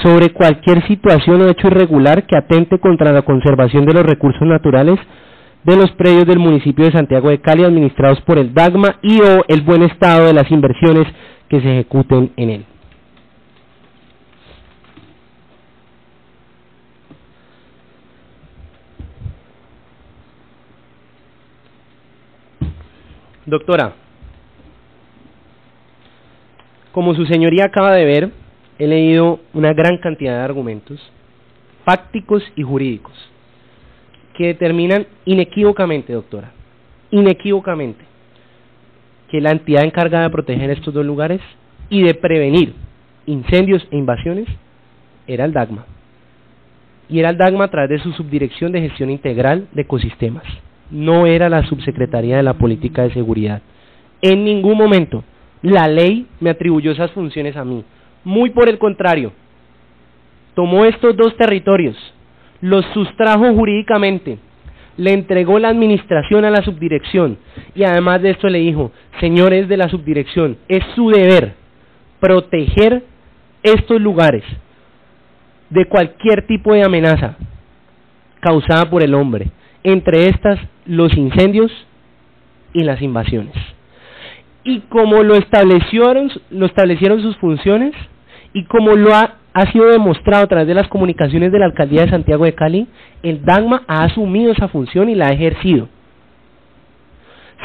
sobre cualquier situación o hecho irregular que atente contra la conservación de los recursos naturales de los predios del municipio de Santiago de Cali administrados por el DAGMA y o el buen estado de las inversiones que se ejecuten en él. Doctora, como su señoría acaba de ver, he leído una gran cantidad de argumentos fácticos y jurídicos que determinan inequívocamente, doctora, inequívocamente, que la entidad encargada de proteger estos dos lugares y de prevenir incendios e invasiones era el DAGMA. Y era el DAGMA a través de su subdirección de gestión integral de ecosistemas. No era la subsecretaría de la política de seguridad. En ningún momento la ley me atribuyó esas funciones a mí. Muy por el contrario, tomó estos dos territorios, los sustrajo jurídicamente, le entregó la administración a la subdirección y además de esto le dijo: señores de la subdirección, es su deber proteger estos lugares de cualquier tipo de amenaza causada por el hombre, entre estas los incendios y las invasiones. Y como lo establecieron sus funciones, y como lo ha sido demostrado a través de las comunicaciones de la Alcaldía de Santiago de Cali, el DAGMA ha asumido esa función y la ha ejercido.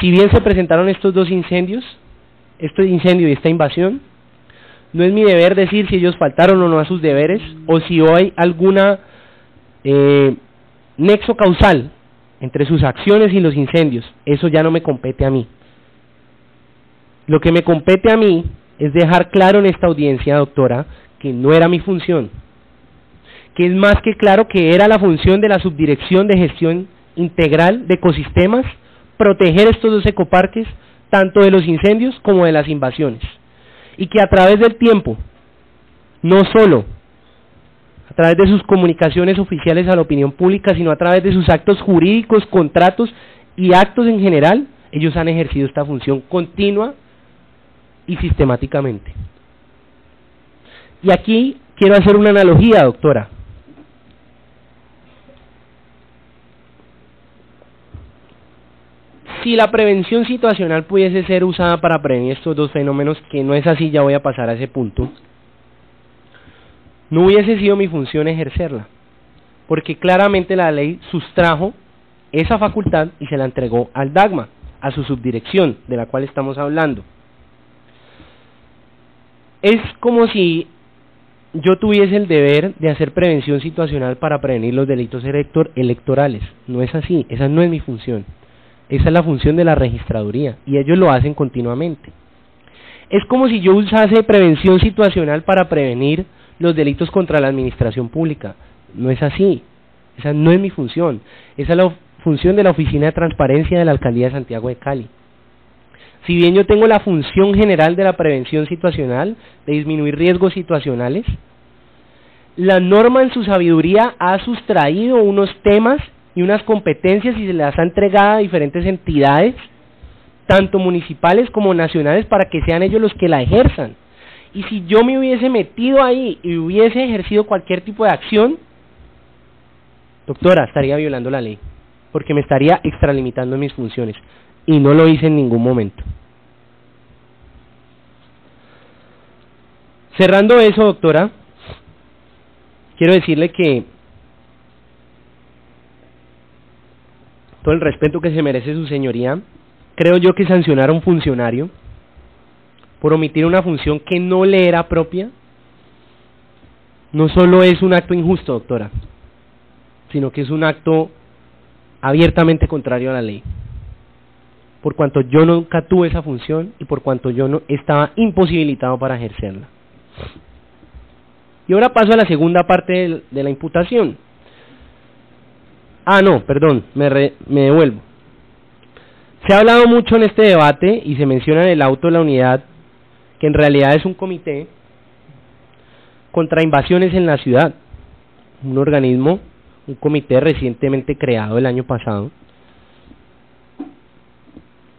Si bien se presentaron estos dos incendios, este incendio y esta invasión, no es mi deber decir si ellos faltaron o no a sus deberes, o si hay alguna nexo causal entre sus acciones y los incendios. Eso ya no me compete a mí. Lo que me compete a mí es dejar claro en esta audiencia, doctora, que no era mi función, que es más que claro que era la función de la Subdirección de Gestión Integral de Ecosistemas proteger estos dos ecoparques, tanto de los incendios como de las invasiones, y que a través del tiempo, no solo a través de sus comunicaciones oficiales a la opinión pública, sino a través de sus actos jurídicos, contratos y actos en general, ellos han ejercido esta función continua y sistemáticamente. Y aquí quiero hacer una analogía, doctora. Si la prevención situacional pudiese ser usada para prevenir estos dos fenómenos, que no es así, ya voy a pasar a ese punto, no hubiese sido mi función ejercerla, porque claramente la ley sustrajo esa facultad y se la entregó al DAGMA, a su subdirección, de la cual estamos hablando. Es como si yo tuviese el deber de hacer prevención situacional para prevenir los delitos electorales. No es así, esa no es mi función. Esa es la función de la registraduría, y ellos lo hacen continuamente. Es como si yo usase prevención situacional para prevenir los delitos contra la administración pública. No es así, esa no es mi función. Esa es la función de la Oficina de Transparencia de la Alcaldía de Santiago de Cali. Si bien yo tengo la función general de la prevención situacional, de disminuir riesgos situacionales, la norma en su sabiduría ha sustraído unos temas y unas competencias y se las ha entregado a diferentes entidades, tanto municipales como nacionales, para que sean ellos los que la ejerzan. Y si yo me hubiese metido ahí y hubiese ejercido cualquier tipo de acción, doctora, estaría violando la ley, porque me estaría extralimitando mis funciones, y no lo hice en ningún momento. Cerrando eso, doctora, quiero decirle que todo el respeto que se merece su señoría, creo yo que sancionar a un funcionario por omitir una función que no le era propia, no solo es un acto injusto, doctora, sino que es un acto abiertamente contrario a la ley, por cuanto yo nunca tuve esa función y por cuanto yo no estaba imposibilitado para ejercerla. Y ahora paso a la segunda parte de la imputación. Me devuelvo. Se ha hablado mucho en este debate y se menciona en el auto de la unidad que en realidad es un comité contra invasiones en la ciudad, un organismo, un comité recientemente creado el año pasado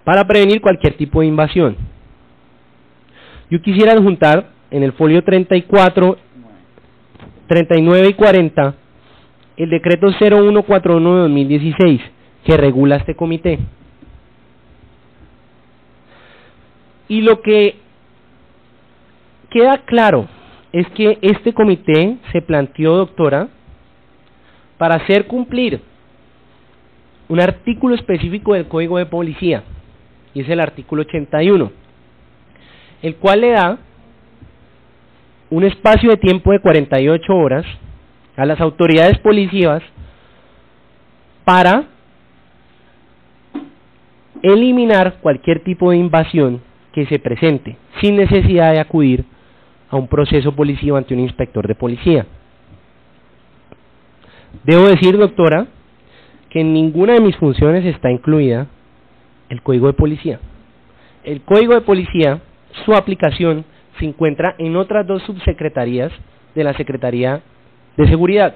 para prevenir cualquier tipo de invasión. Yo quisiera adjuntar en el folio 34, 39 y 40 el decreto 0141 de 2016 que regula este comité. Y lo que queda claro es que este comité se planteó, doctora, para hacer cumplir un artículo específico del Código de Policía, y es el artículo 81, el cual le da un espacio de tiempo de 48 horas a las autoridades policíacas para eliminar cualquier tipo de invasión que se presente, sin necesidad de acudir a un proceso policíaco ante un inspector de policía. Debo decir, doctora, que en ninguna de mis funciones está incluida el Código de Policía. El Código de Policía, su aplicación, se encuentra en otras dos subsecretarías de la Secretaría de Seguridad,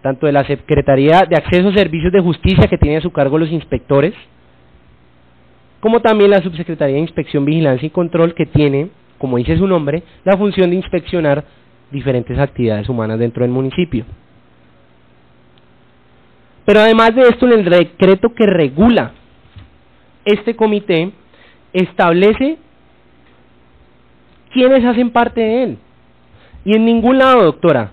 tanto de la Secretaría de Acceso a Servicios de Justicia, que tiene a su cargo los inspectores, como también la Subsecretaría de Inspección, Vigilancia y Control, que tiene como dice su nombre, la función de inspeccionar diferentes actividades humanas dentro del municipio. Pero además de esto, en el decreto que regula este comité, establece quiénes hacen parte de él. Y en ningún lado, doctora,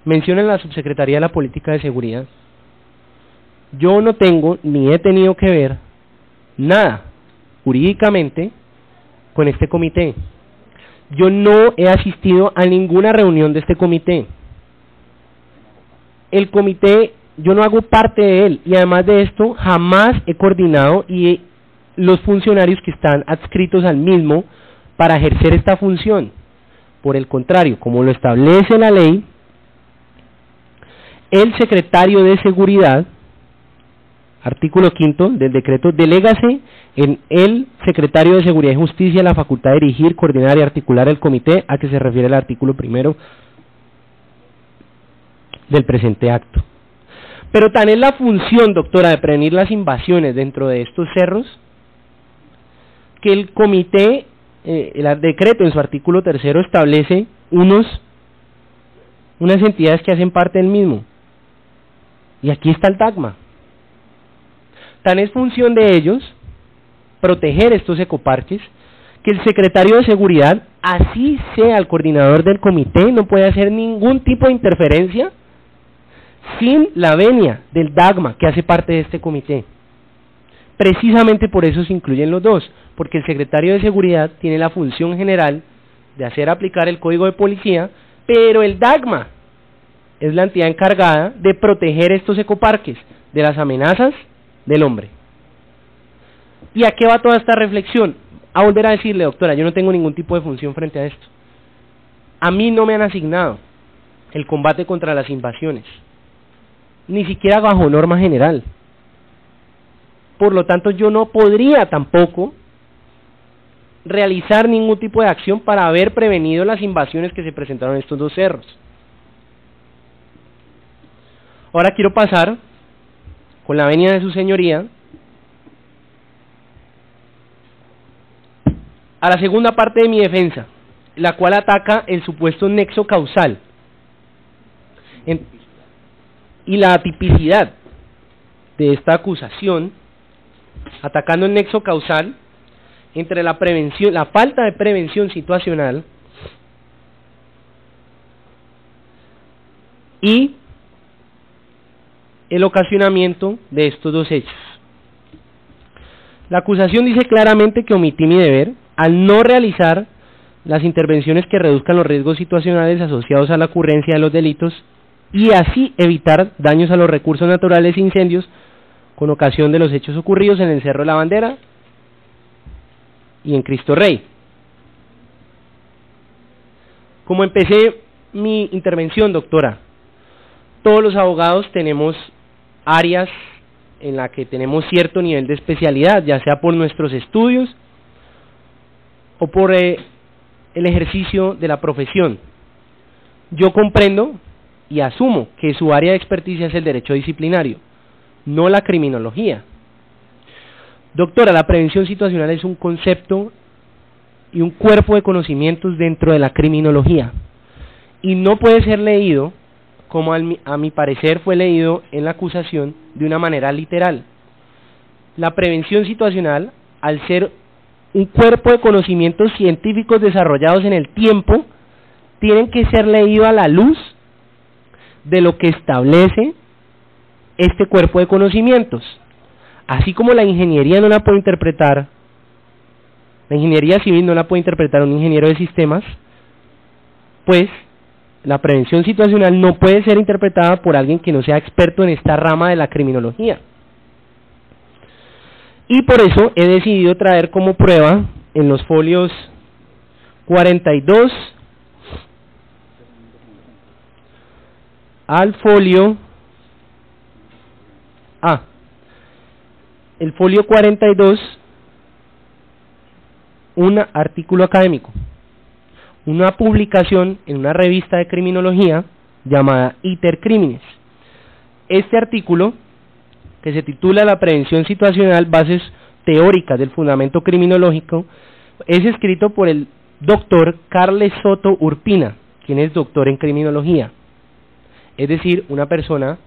mencionan la Subsecretaría de la Política de Seguridad. Yo no tengo ni he tenido que ver nada jurídicamente con este comité. Yo no he asistido a ninguna reunión de este comité. El comité, yo no hago parte de él, y además de esto, jamás he coordinado y los funcionarios que están adscritos al mismo para ejercer esta función. Por el contrario, como lo establece la ley, el secretario de Seguridad, artículo 5 del decreto, delégase en el secretario de Seguridad y Justicia la facultad de dirigir, coordinar y articular el comité a que se refiere el artículo 1 del presente acto. Pero tan es la función, doctora, de prevenir las invasiones dentro de estos cerros, que el comité, el decreto en su artículo 3 establece unas entidades que hacen parte del mismo. Y aquí está el DAGMA. Tan es función de ellos proteger estos ecoparques, que el secretario de Seguridad, así sea el coordinador del comité, no puede hacer ningún tipo de interferencia sin la venia del DAGMA, que hace parte de este comité. Precisamente por eso se incluyen los dos, porque el secretario de Seguridad tiene la función general de hacer aplicar el código de policía, pero el DAGMA es la entidad encargada de proteger estos ecoparques de las amenazas del hombre. ¿Y a qué va toda esta reflexión? A volver a decirle, doctora, yo no tengo ningún tipo de función frente a esto. A mí no me han asignado el combate contra las invasiones, ni siquiera bajo norma general. Por lo tanto, yo no podría tampoco realizar ningún tipo de acción para haber prevenido las invasiones que se presentaron en estos dos cerros. Ahora quiero pasar, con la venia de su señoría, a la segunda parte de mi defensa, la cual ataca el supuesto nexo causal y la atipicidad de esta acusación, atacando el nexo causal entre la prevención, la falta de prevención situacional y el ocasionamiento de estos dos hechos. La acusación dice claramente que omití mi deber al no realizar las intervenciones que reduzcan los riesgos situacionales asociados a la ocurrencia de los delitos y así evitar daños a los recursos naturales e incendios con ocasión de los hechos ocurridos en el Cerro de la Bandera y en Cristo Rey. Como empecé mi intervención, doctora, todos los abogados tenemos áreas en las que tenemos cierto nivel de especialidad, ya sea por nuestros estudios o por el ejercicio de la profesión. Yo comprendo y asumo que su área de experticia es el derecho disciplinario, no la criminología. Doctora, la prevención situacional es un concepto y un cuerpo de conocimientos dentro de la criminología y no puede ser leído como a mi parecer fue leído en la acusación de una manera literal. La prevención situacional, al ser un cuerpo de conocimientos científicos desarrollados en el tiempo, tienen que ser leídos a la luz de lo que establece este cuerpo de conocimientos. Así como la ingeniería no la puede interpretar, la ingeniería civil no la puede interpretar un ingeniero de sistemas, pues la prevención situacional no puede ser interpretada por alguien que no sea experto en esta rama de la criminología. Y por eso he decidido traer como prueba en los folios 42 al folio el folio 42 un artículo académico, una publicación en una revista de criminología llamada Iter Crímenes. Este artículo, que se titula La prevención situacional, bases teóricas del fundamento criminológico, es escrito por el doctor Carles Soto Urpina, quien es doctor en criminología, es decir, una persona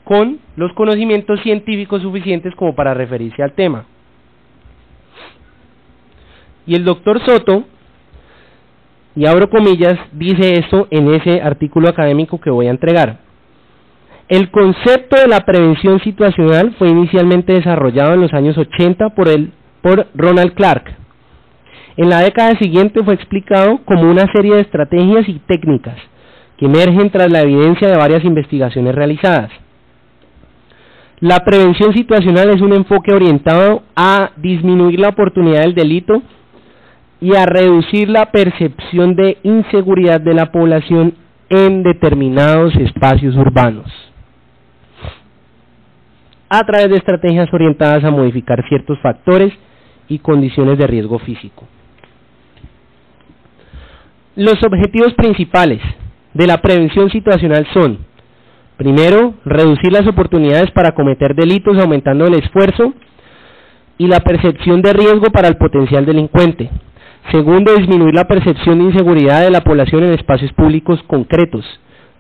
con los conocimientos científicos suficientes como para referirse al tema. Y el doctor Soto, y abro comillas, dice esto en ese artículo académico que voy a entregar. El concepto de la prevención situacional fue inicialmente desarrollado en los años 80 por Ronald Clark. En la década siguiente fue explicado como una serie de estrategias y técnicas que emergen tras la evidencia de varias investigaciones realizadas. La prevención situacional es un enfoque orientado a disminuir la oportunidad del delito y a reducir la percepción de inseguridad de la población en determinados espacios urbanos, a través de estrategias orientadas a modificar ciertos factores y condiciones de riesgo físico. Los objetivos principales de la prevención situacional son: primero, reducir las oportunidades para cometer delitos aumentando el esfuerzo y la percepción de riesgo para el potencial delincuente. Segundo, disminuir la percepción de inseguridad de la población en espacios públicos concretos.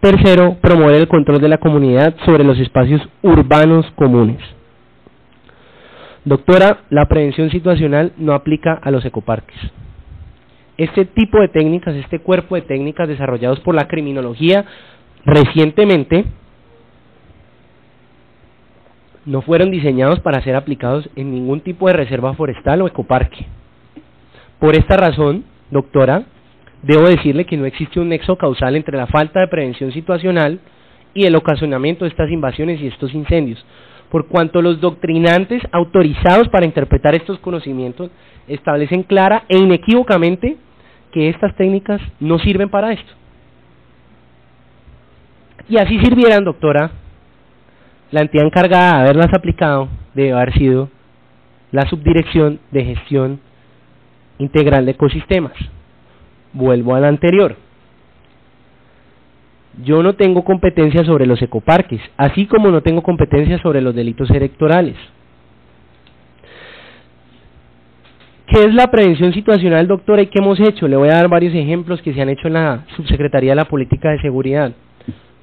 Tercero, promover el control de la comunidad sobre los espacios urbanos comunes. Doctora, la prevención situacional no aplica a los ecoparques. Este tipo de técnicas, este cuerpo de técnicas desarrollados por la criminología recientemente, no fueron diseñados para ser aplicados en ningún tipo de reserva forestal o ecoparque. Por esta razón, doctora, debo decirle que no existe un nexo causal entre la falta de prevención situacional y el ocasionamiento de estas invasiones y estos incendios, por cuanto los doctrinantes autorizados para interpretar estos conocimientos establecen clara e inequívocamente que estas técnicas no sirven para esto. Y así sirvieran, doctora, la entidad encargada de haberlas aplicado debe haber sido la Subdirección de Gestión Integral de Ecosistemas. Vuelvo al anterior. Yo no tengo competencia sobre los ecoparques, así como no tengo competencia sobre los delitos electorales. ¿Qué es la prevención situacional, doctora, y qué hemos hecho? Le voy a dar varios ejemplos que se han hecho en la Subsecretaría de la Política de Seguridad.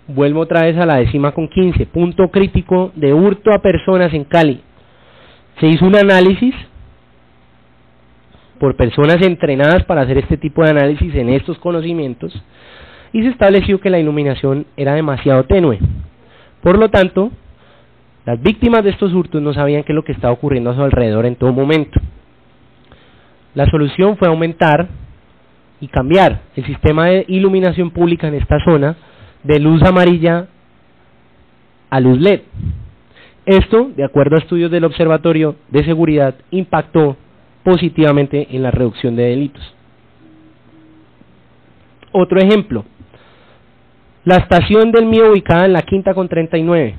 Vuelvo otra vez a la 10:15, punto crítico de hurto a personas en Cali. Se hizo un análisis por personas entrenadas para hacer este tipo de análisis en estos conocimientos y se estableció que la iluminación era demasiado tenue. Por lo tanto, las víctimas de estos hurtos no sabían qué es lo que estaba ocurriendo a su alrededor en todo momento. La solución fue aumentar y cambiar el sistema de iluminación pública en esta zona de luz amarilla a luz LED. Esto, de acuerdo a estudios del Observatorio de Seguridad, impactó positivamente en la reducción de delitos. Otro ejemplo, la estación del Mío ubicada en la Quinta con 39.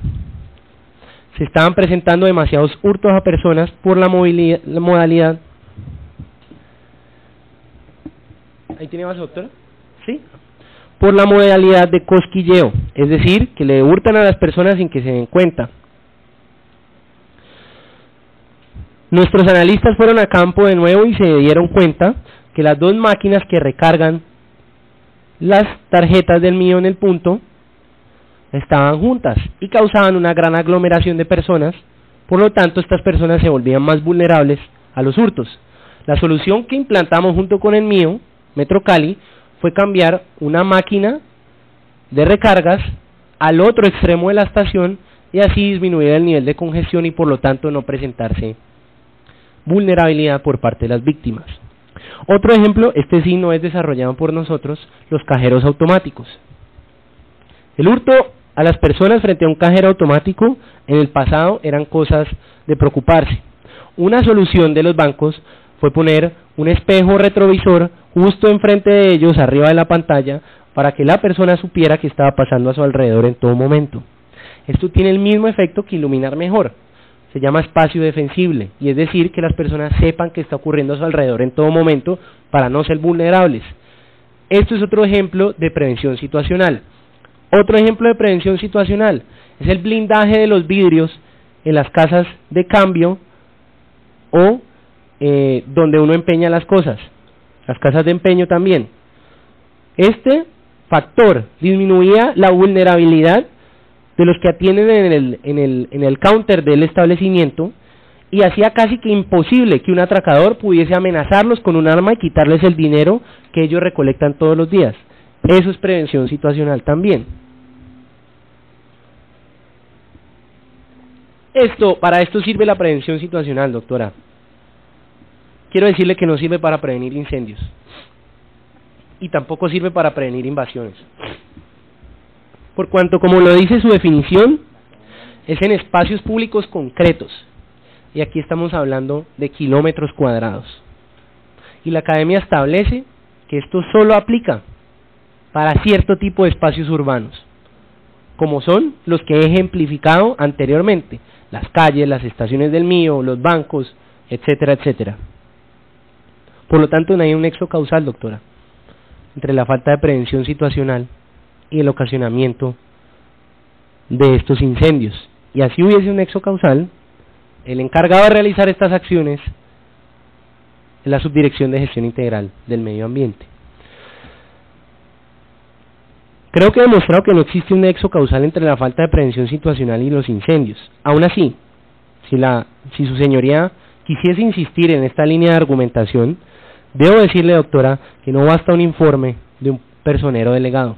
Se estaban presentando demasiados hurtos a personas por la modalidad. ¿Ahí tiene más, doctora? ¿Sí? Por la modalidad de cosquilleo, es decir, que le hurtan a las personas sin que se den cuenta. Nuestros analistas fueron a campo de nuevo y se dieron cuenta que las dos máquinas que recargan las tarjetas del Mío en el punto estaban juntas y causaban una gran aglomeración de personas, por lo tanto estas personas se volvían más vulnerables a los hurtos. La solución que implantamos junto con el Mío, Metro Cali, fue cambiar una máquina de recargas al otro extremo de la estación y así disminuir el nivel de congestión y por lo tanto no presentarse vulnerabilidad por parte de las víctimas. Otro ejemplo, este sí no es desarrollado por nosotros, los cajeros automáticos. El hurto a las personas frente a un cajero automático en el pasado eran cosas de preocuparse. Una solución de los bancos fue poner un espejo retrovisor justo enfrente de ellos, arriba de la pantalla, para que la persona supiera qué estaba pasando a su alrededor en todo momento. Esto tiene el mismo efecto que iluminar mejor. Se llama espacio defensible, y es decir, que las personas sepan qué está ocurriendo a su alrededor en todo momento para no ser vulnerables. Esto es otro ejemplo de prevención situacional. Otro ejemplo de prevención situacional es el blindaje de los vidrios en las casas de cambio o donde uno empeña las cosas. las casas de empeño también. Este factor disminuía la vulnerabilidad de los que atienden en el counter del establecimiento y hacía casi que imposible que un atracador pudiese amenazarlos con un arma y quitarles el dinero que ellos recolectan todos los días. Eso es prevención situacional también. Para esto sirve la prevención situacional, doctora. Quiero decirle que no sirve para prevenir incendios y tampoco sirve para prevenir invasiones. Por cuanto, como lo dice su definición, es en espacios públicos concretos. Y aquí estamos hablando de kilómetros cuadrados. Y la academia establece que esto solo aplica para cierto tipo de espacios urbanos, como son los que he ejemplificado anteriormente: las calles, las estaciones del mío, los bancos, etcétera, etcétera. Por lo tanto, no hay un nexo causal, doctora, entre la falta de prevención situacional y el ocasionamiento de estos incendios. Y así hubiese un nexo causal, el encargado de realizar estas acciones es la Subdirección de Gestión Integral del Medio Ambiente. Creo que he demostrado que no existe un nexo causal entre la falta de prevención situacional y los incendios. Aún así, si su señoría quisiese insistir en esta línea de argumentación, debo decirle, doctora, que no basta un informe de un personero delegado,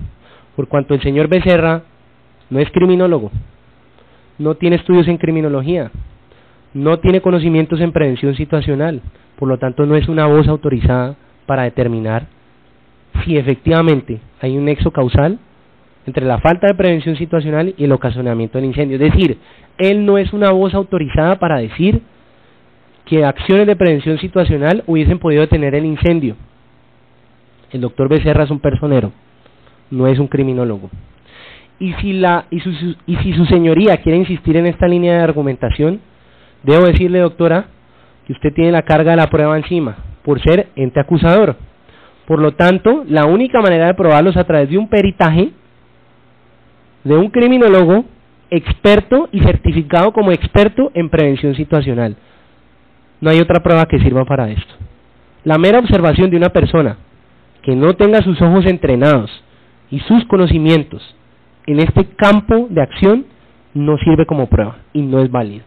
por cuanto el señor Becerra no es criminólogo, no tiene estudios en criminología, no tiene conocimientos en prevención situacional, por lo tanto no es una voz autorizada para determinar si efectivamente hay un nexo causal entre la falta de prevención situacional y el ocasionamiento del incendio. Es decir, él no es una voz autorizada para decir que acciones de prevención situacional hubiesen podido detener el incendio. El doctor Becerra es un personero, no es un criminólogo. Y si su señoría quiere insistir en esta línea de argumentación, debo decirle, doctora, que usted tiene la carga de la prueba encima, por ser ente acusador. Por lo tanto, la única manera de probarlo es a través de un peritaje de un criminólogo experto y certificado como experto en prevención situacional. No hay otra prueba que sirva para esto. La mera observación de una persona que no tenga sus ojos entrenados y sus conocimientos en este campo de acción no sirve como prueba y no es válido.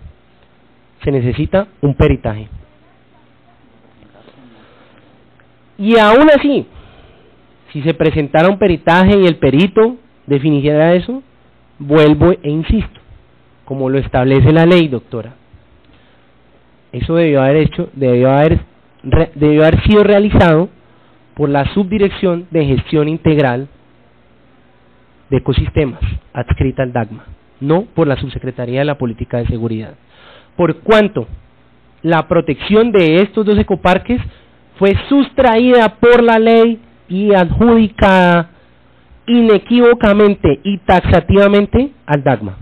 Se necesita un peritaje. Y aún así, si se presentara un peritaje y el perito definiera eso, vuelvo e insisto, como lo establece la ley, doctora, eso debió haber sido realizado por la Subdirección de Gestión Integral de Ecosistemas, adscrita al DAGMA, no por la Subsecretaría de la Política de Seguridad. Por cuanto la protección de estos dos ecoparques fue sustraída por la ley y adjudicada inequívocamente y taxativamente al DAGMA.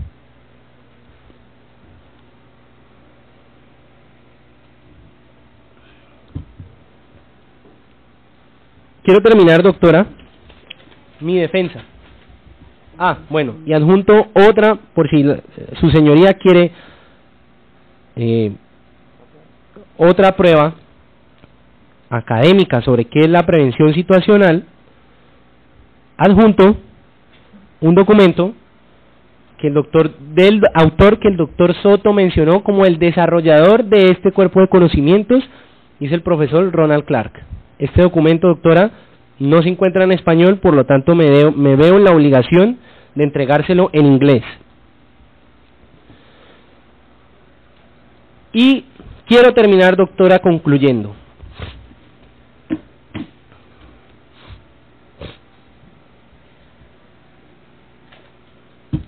Quiero terminar, doctora, mi defensa. Bueno, y adjunto otra, por si su señoría quiere otra prueba académica sobre qué es la prevención situacional. Adjunto un documento que del autor que el doctor Soto mencionó como el desarrollador de este cuerpo de conocimientos, y es el profesor Ronald Clark. Este documento, doctora, no se encuentra en español, por lo tanto me veo en la obligación de entregárselo en inglés. Y quiero terminar, doctora, concluyendo.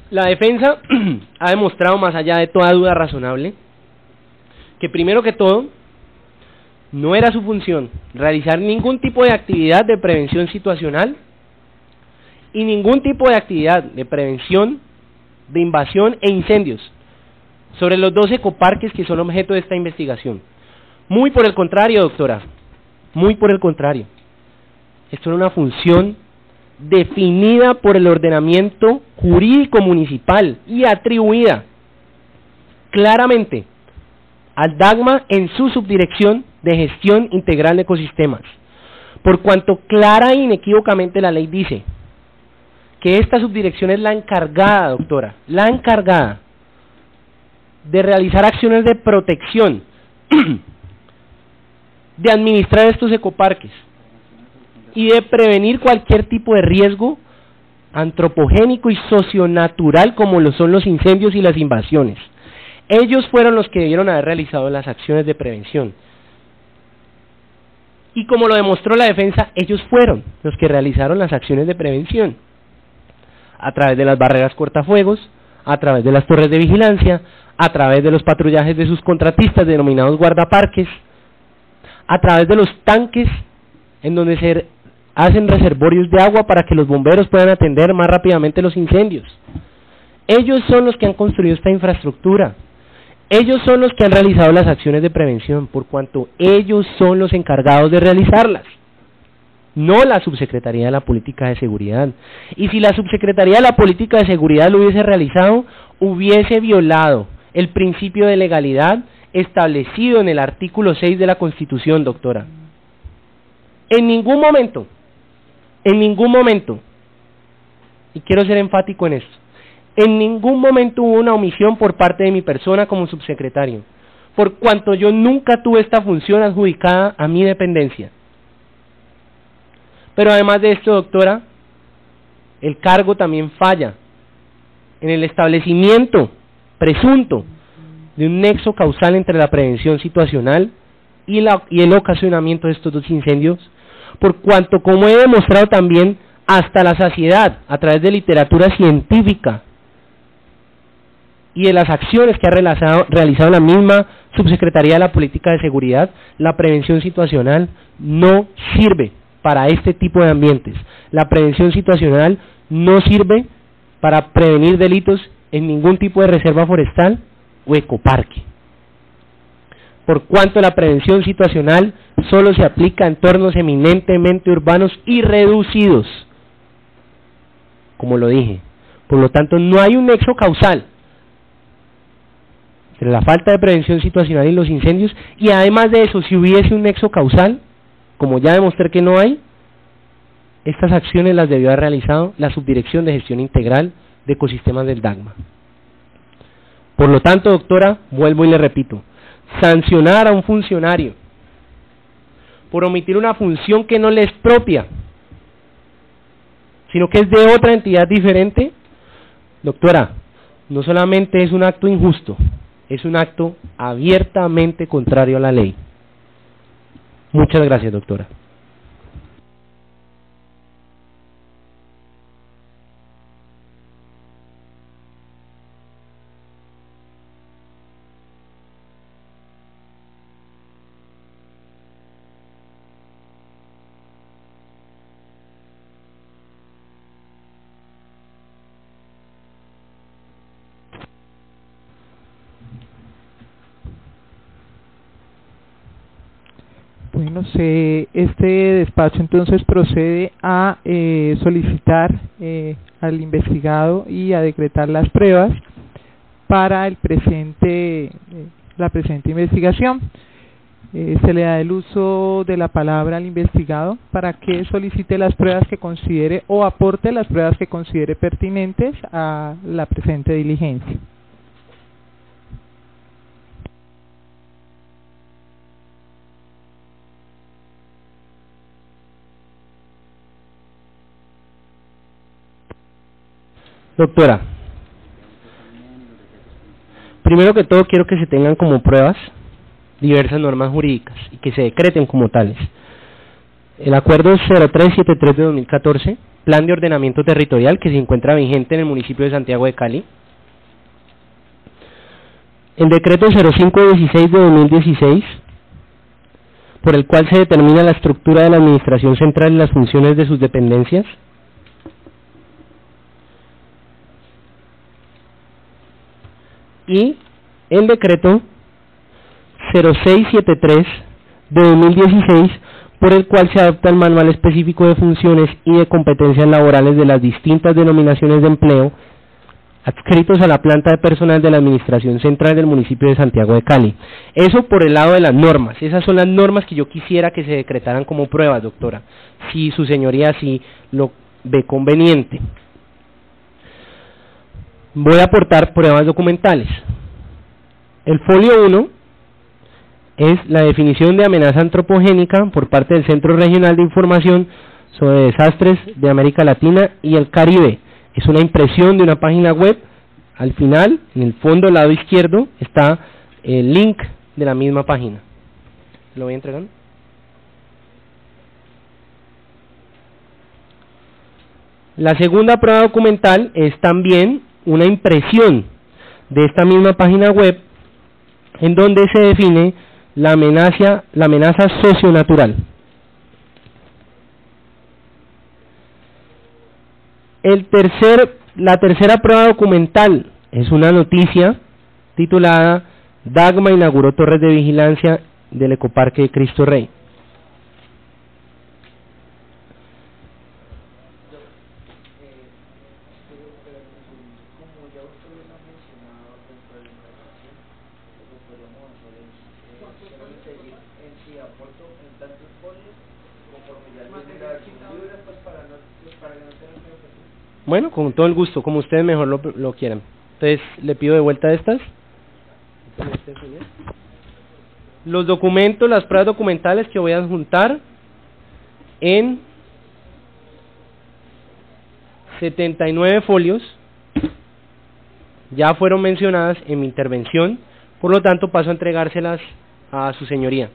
La defensa ha demostrado, más allá de toda duda razonable, que primero que todo, no era su función realizar ningún tipo de actividad de prevención situacional y ningún tipo de actividad de prevención de invasión e incendios sobre los 2 ecoparques que son objeto de esta investigación. Muy por el contrario, doctora, muy por el contrario. Esto era una función definida por el ordenamiento jurídico municipal y atribuida claramente al DAGMA en su subdirección de gestión integral de ecosistemas. por cuanto clara e inequívocamente la ley dice que esta subdirección es la encargada, doctora, la encargada de realizar acciones de protección, de administrar estos ecoparques y de prevenir cualquier tipo de riesgo antropogénico y socionatural como lo son los incendios y las invasiones. Ellos fueron los que debieron haber realizado las acciones de prevención. Y como lo demostró la defensa, ellos fueron los que realizaron las acciones de prevención a través de las barreras cortafuegos, a través de las torres de vigilancia, a través de los patrullajes de sus contratistas denominados guardaparques, a través de los tanques en donde se hacen reservorios de agua para que los bomberos puedan atender más rápidamente los incendios. Ellos son los que han construido esta infraestructura. Ellos son los que han realizado las acciones de prevención, por cuanto ellos son los encargados de realizarlas, no la Subsecretaría de la Política de Seguridad. Y si la Subsecretaría de la Política de Seguridad lo hubiese realizado, hubiese violado el principio de legalidad establecido en el artículo 6 de la Constitución, doctora. En ningún momento, y quiero ser enfático en esto, en ningún momento hubo una omisión por parte de mi persona como subsecretario, por cuanto yo nunca tuve esta función adjudicada a mi dependencia. Pero además de esto, doctora, el cargo también falla en el establecimiento presunto de un nexo causal entre la prevención situacional y el ocasionamiento de estos dos incendios, por cuanto, como he demostrado también hasta la saciedad a través de literatura científica y de las acciones que ha realizado la misma Subsecretaría de la Política de Seguridad, la prevención situacional no sirve para este tipo de ambientes. La prevención situacional no sirve para prevenir delitos en ningún tipo de reserva forestal o ecoparque, por cuanto la prevención situacional solo se aplica a entornos eminentemente urbanos y reducidos, como lo dije. Por lo tanto, no hay un nexo causal entre la falta de prevención situacional y los incendios, y además de eso, si hubiese un nexo causal, como ya demostré que no hay, estas acciones las debió haber realizado la Subdirección de Gestión Integral de Ecosistemas del DAGMA. Por lo tanto, doctora, vuelvo y le repito, sancionar a un funcionario por omitir una función que no le es propia, sino que es de otra entidad diferente, doctora, no solamente es un acto injusto, es un acto abiertamente contrario a la ley. Muchas gracias, doctora. Bueno, este despacho entonces procede a solicitar al investigado y a decretar las pruebas para la presente investigación. Se le da el uso de la palabra al investigado para que solicite las pruebas que considere o aporte las pruebas que considere pertinentes a la presente diligencia. Doctora, primero que todo quiero que se tengan como pruebas diversas normas jurídicas y que se decreten como tales. El acuerdo 0373 de 2014, Plan de Ordenamiento Territorial, que se encuentra vigente en el municipio de Santiago de Cali. El decreto 0516 de 2016, por el cual se determina la estructura de la administración central y las funciones de sus dependencias. Y el decreto 0673 de 2016, por el cual se adopta el manual específico de funciones y de competencias laborales de las distintas denominaciones de empleo adscritos a la planta de personal de la Administración Central del municipio de Santiago de Cali. Eso por el lado de las normas. Esas son las normas que yo quisiera que se decretaran como pruebas, doctora, si su señoría así lo ve conveniente. Voy a aportar pruebas documentales. El folio 1 es la definición de amenaza antropogénica por parte del Centro Regional de Información sobre Desastres de América Latina y el Caribe. Es una impresión de una página web. Al final, en el fondo, al lado izquierdo, está el link de la misma página. ¿Lo voy entregando? La segunda prueba documental es también una impresión de esta misma página web en donde se define la amenaza socionatural. La tercera prueba documental es una noticia titulada Dagma inauguró torres de vigilancia del Ecoparque de Cristo Rey. Bueno, con todo el gusto, como ustedes mejor lo quieran. Entonces, le pido de vuelta estas. Los documentos, las pruebas documentales que voy a adjuntar en 79 folios ya fueron mencionadas en mi intervención, por lo tanto paso a entregárselas a su señoría.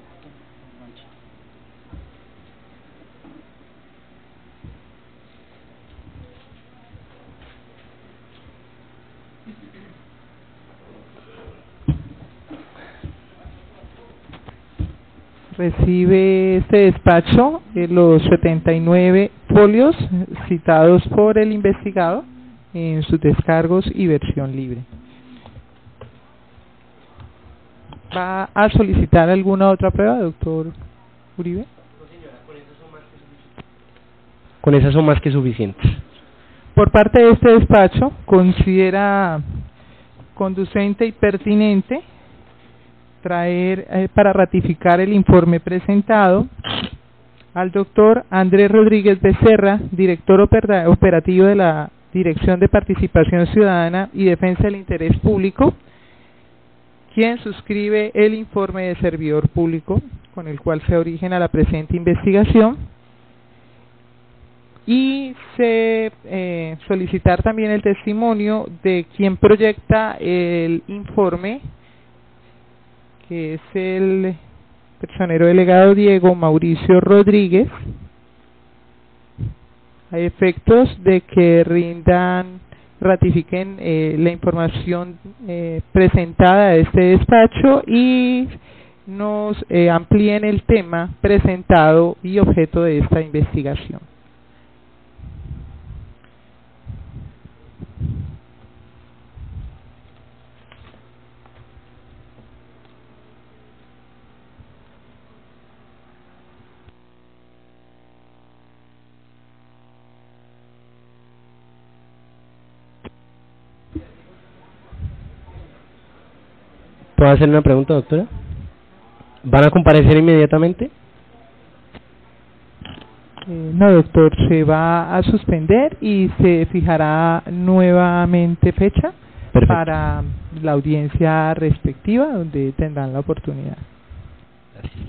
Recibe este despacho los 79 folios citados por el investigado en sus descargos y versión libre. ¿Va a solicitar alguna otra prueba, doctor Uribe? No, señora, con esas son más que suficientes. Por parte de este despacho, considera conducente y pertinente traer para ratificar el informe presentado al doctor Andrés Rodríguez Becerra, director operativo de la Dirección de Participación Ciudadana y Defensa del Interés Público, quien suscribe el informe de servidor público con el cual se origina la presente investigación, y solicitar también el testimonio de quien proyecta el informe, que es el personero delegado Diego Mauricio Rodríguez, a efectos de que ratifiquen la información presentada a este despacho y nos amplíen el tema presentado y objeto de esta investigación. ¿Puedo hacer una pregunta, doctora? ¿Van a comparecer inmediatamente? No, doctor, se va a suspender y se fijará nuevamente fecha. Perfecto. Para la audiencia respectiva, donde tendrán la oportunidad. Gracias.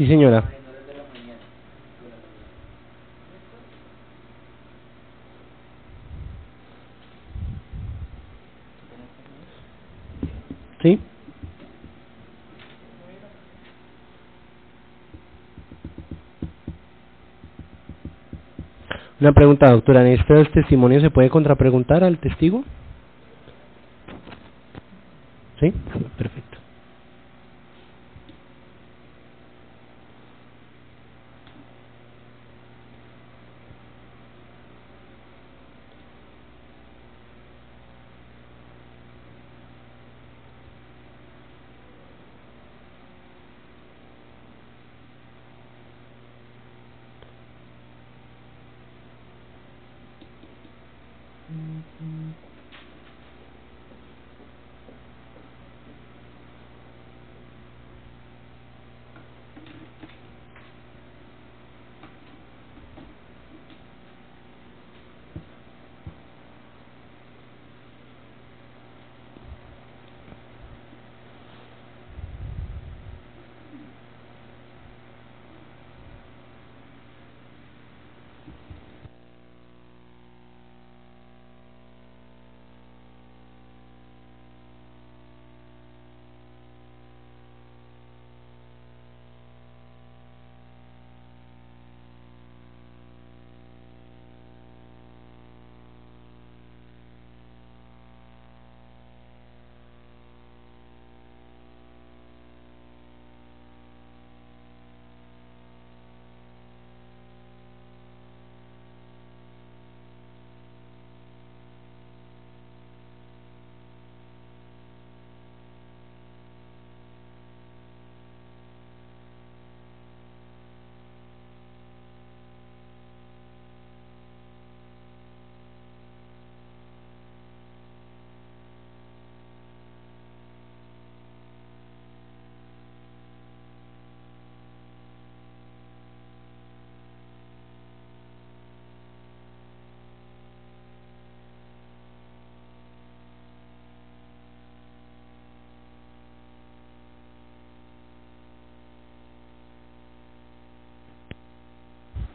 Sí, señora. ¿Sí? Una pregunta, doctora, ¿en estos testimonios se puede contrapreguntar al testigo? ¿Sí? Perfecto.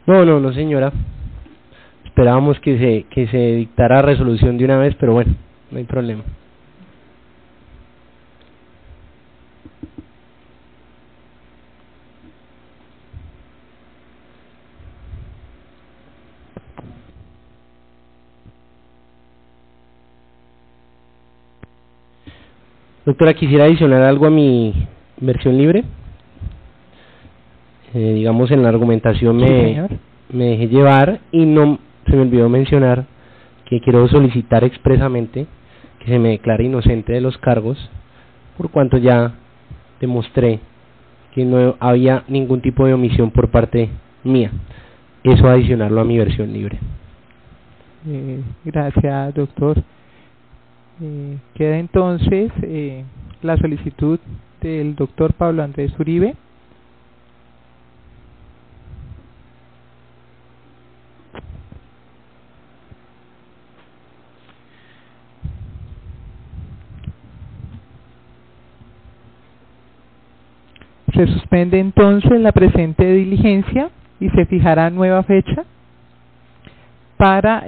No, señora. Esperábamos que se dictara resolución de una vez, pero bueno, no hay problema. Doctora, quisiera adicionar algo a mi versión libre. Digamos, en la argumentación me dejé llevar y no se me olvidó mencionar que quiero solicitar expresamente que se me declare inocente de los cargos, por cuanto ya demostré que no había ningún tipo de omisión por parte mía. Eso adicionarlo a mi versión libre. Gracias, doctor. Queda entonces la solicitud del doctor Pablo Andrés Uribe. Se suspende entonces la presente diligencia y se fijará nueva fecha para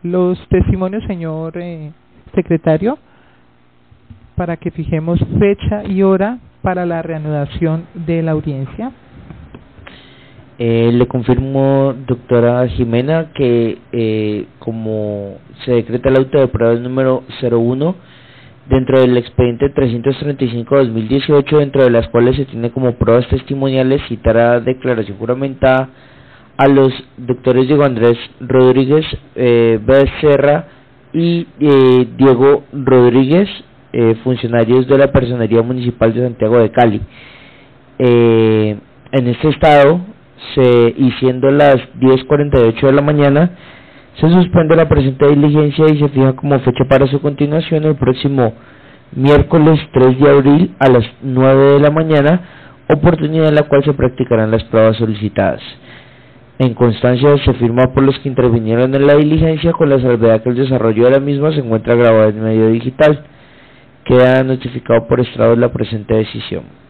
los testimonios, señor secretario, para que fijemos fecha y hora para la reanudación de la audiencia. Le confirmo, doctora Jimena, que como se decreta el auto de pruebas número 01 dentro del expediente 335-2018, dentro de las cuales se tiene como pruebas testimoniales citará declaración juramentada a los doctores Diego Andrés Rodríguez Becerra y Diego Rodríguez, funcionarios de la Personería Municipal de Santiago de Cali. En este estado, y siendo las 10:48 de la mañana, se suspende la presente diligencia y se fija como fecha para su continuación el próximo miércoles 3 de abril a las 9 de la mañana, oportunidad en la cual se practicarán las pruebas solicitadas. En constancia se firma por los que intervinieron en la diligencia, con la salvedad que el desarrollo de la misma se encuentra grabado en medio digital. Queda notificado por estrado la presente decisión.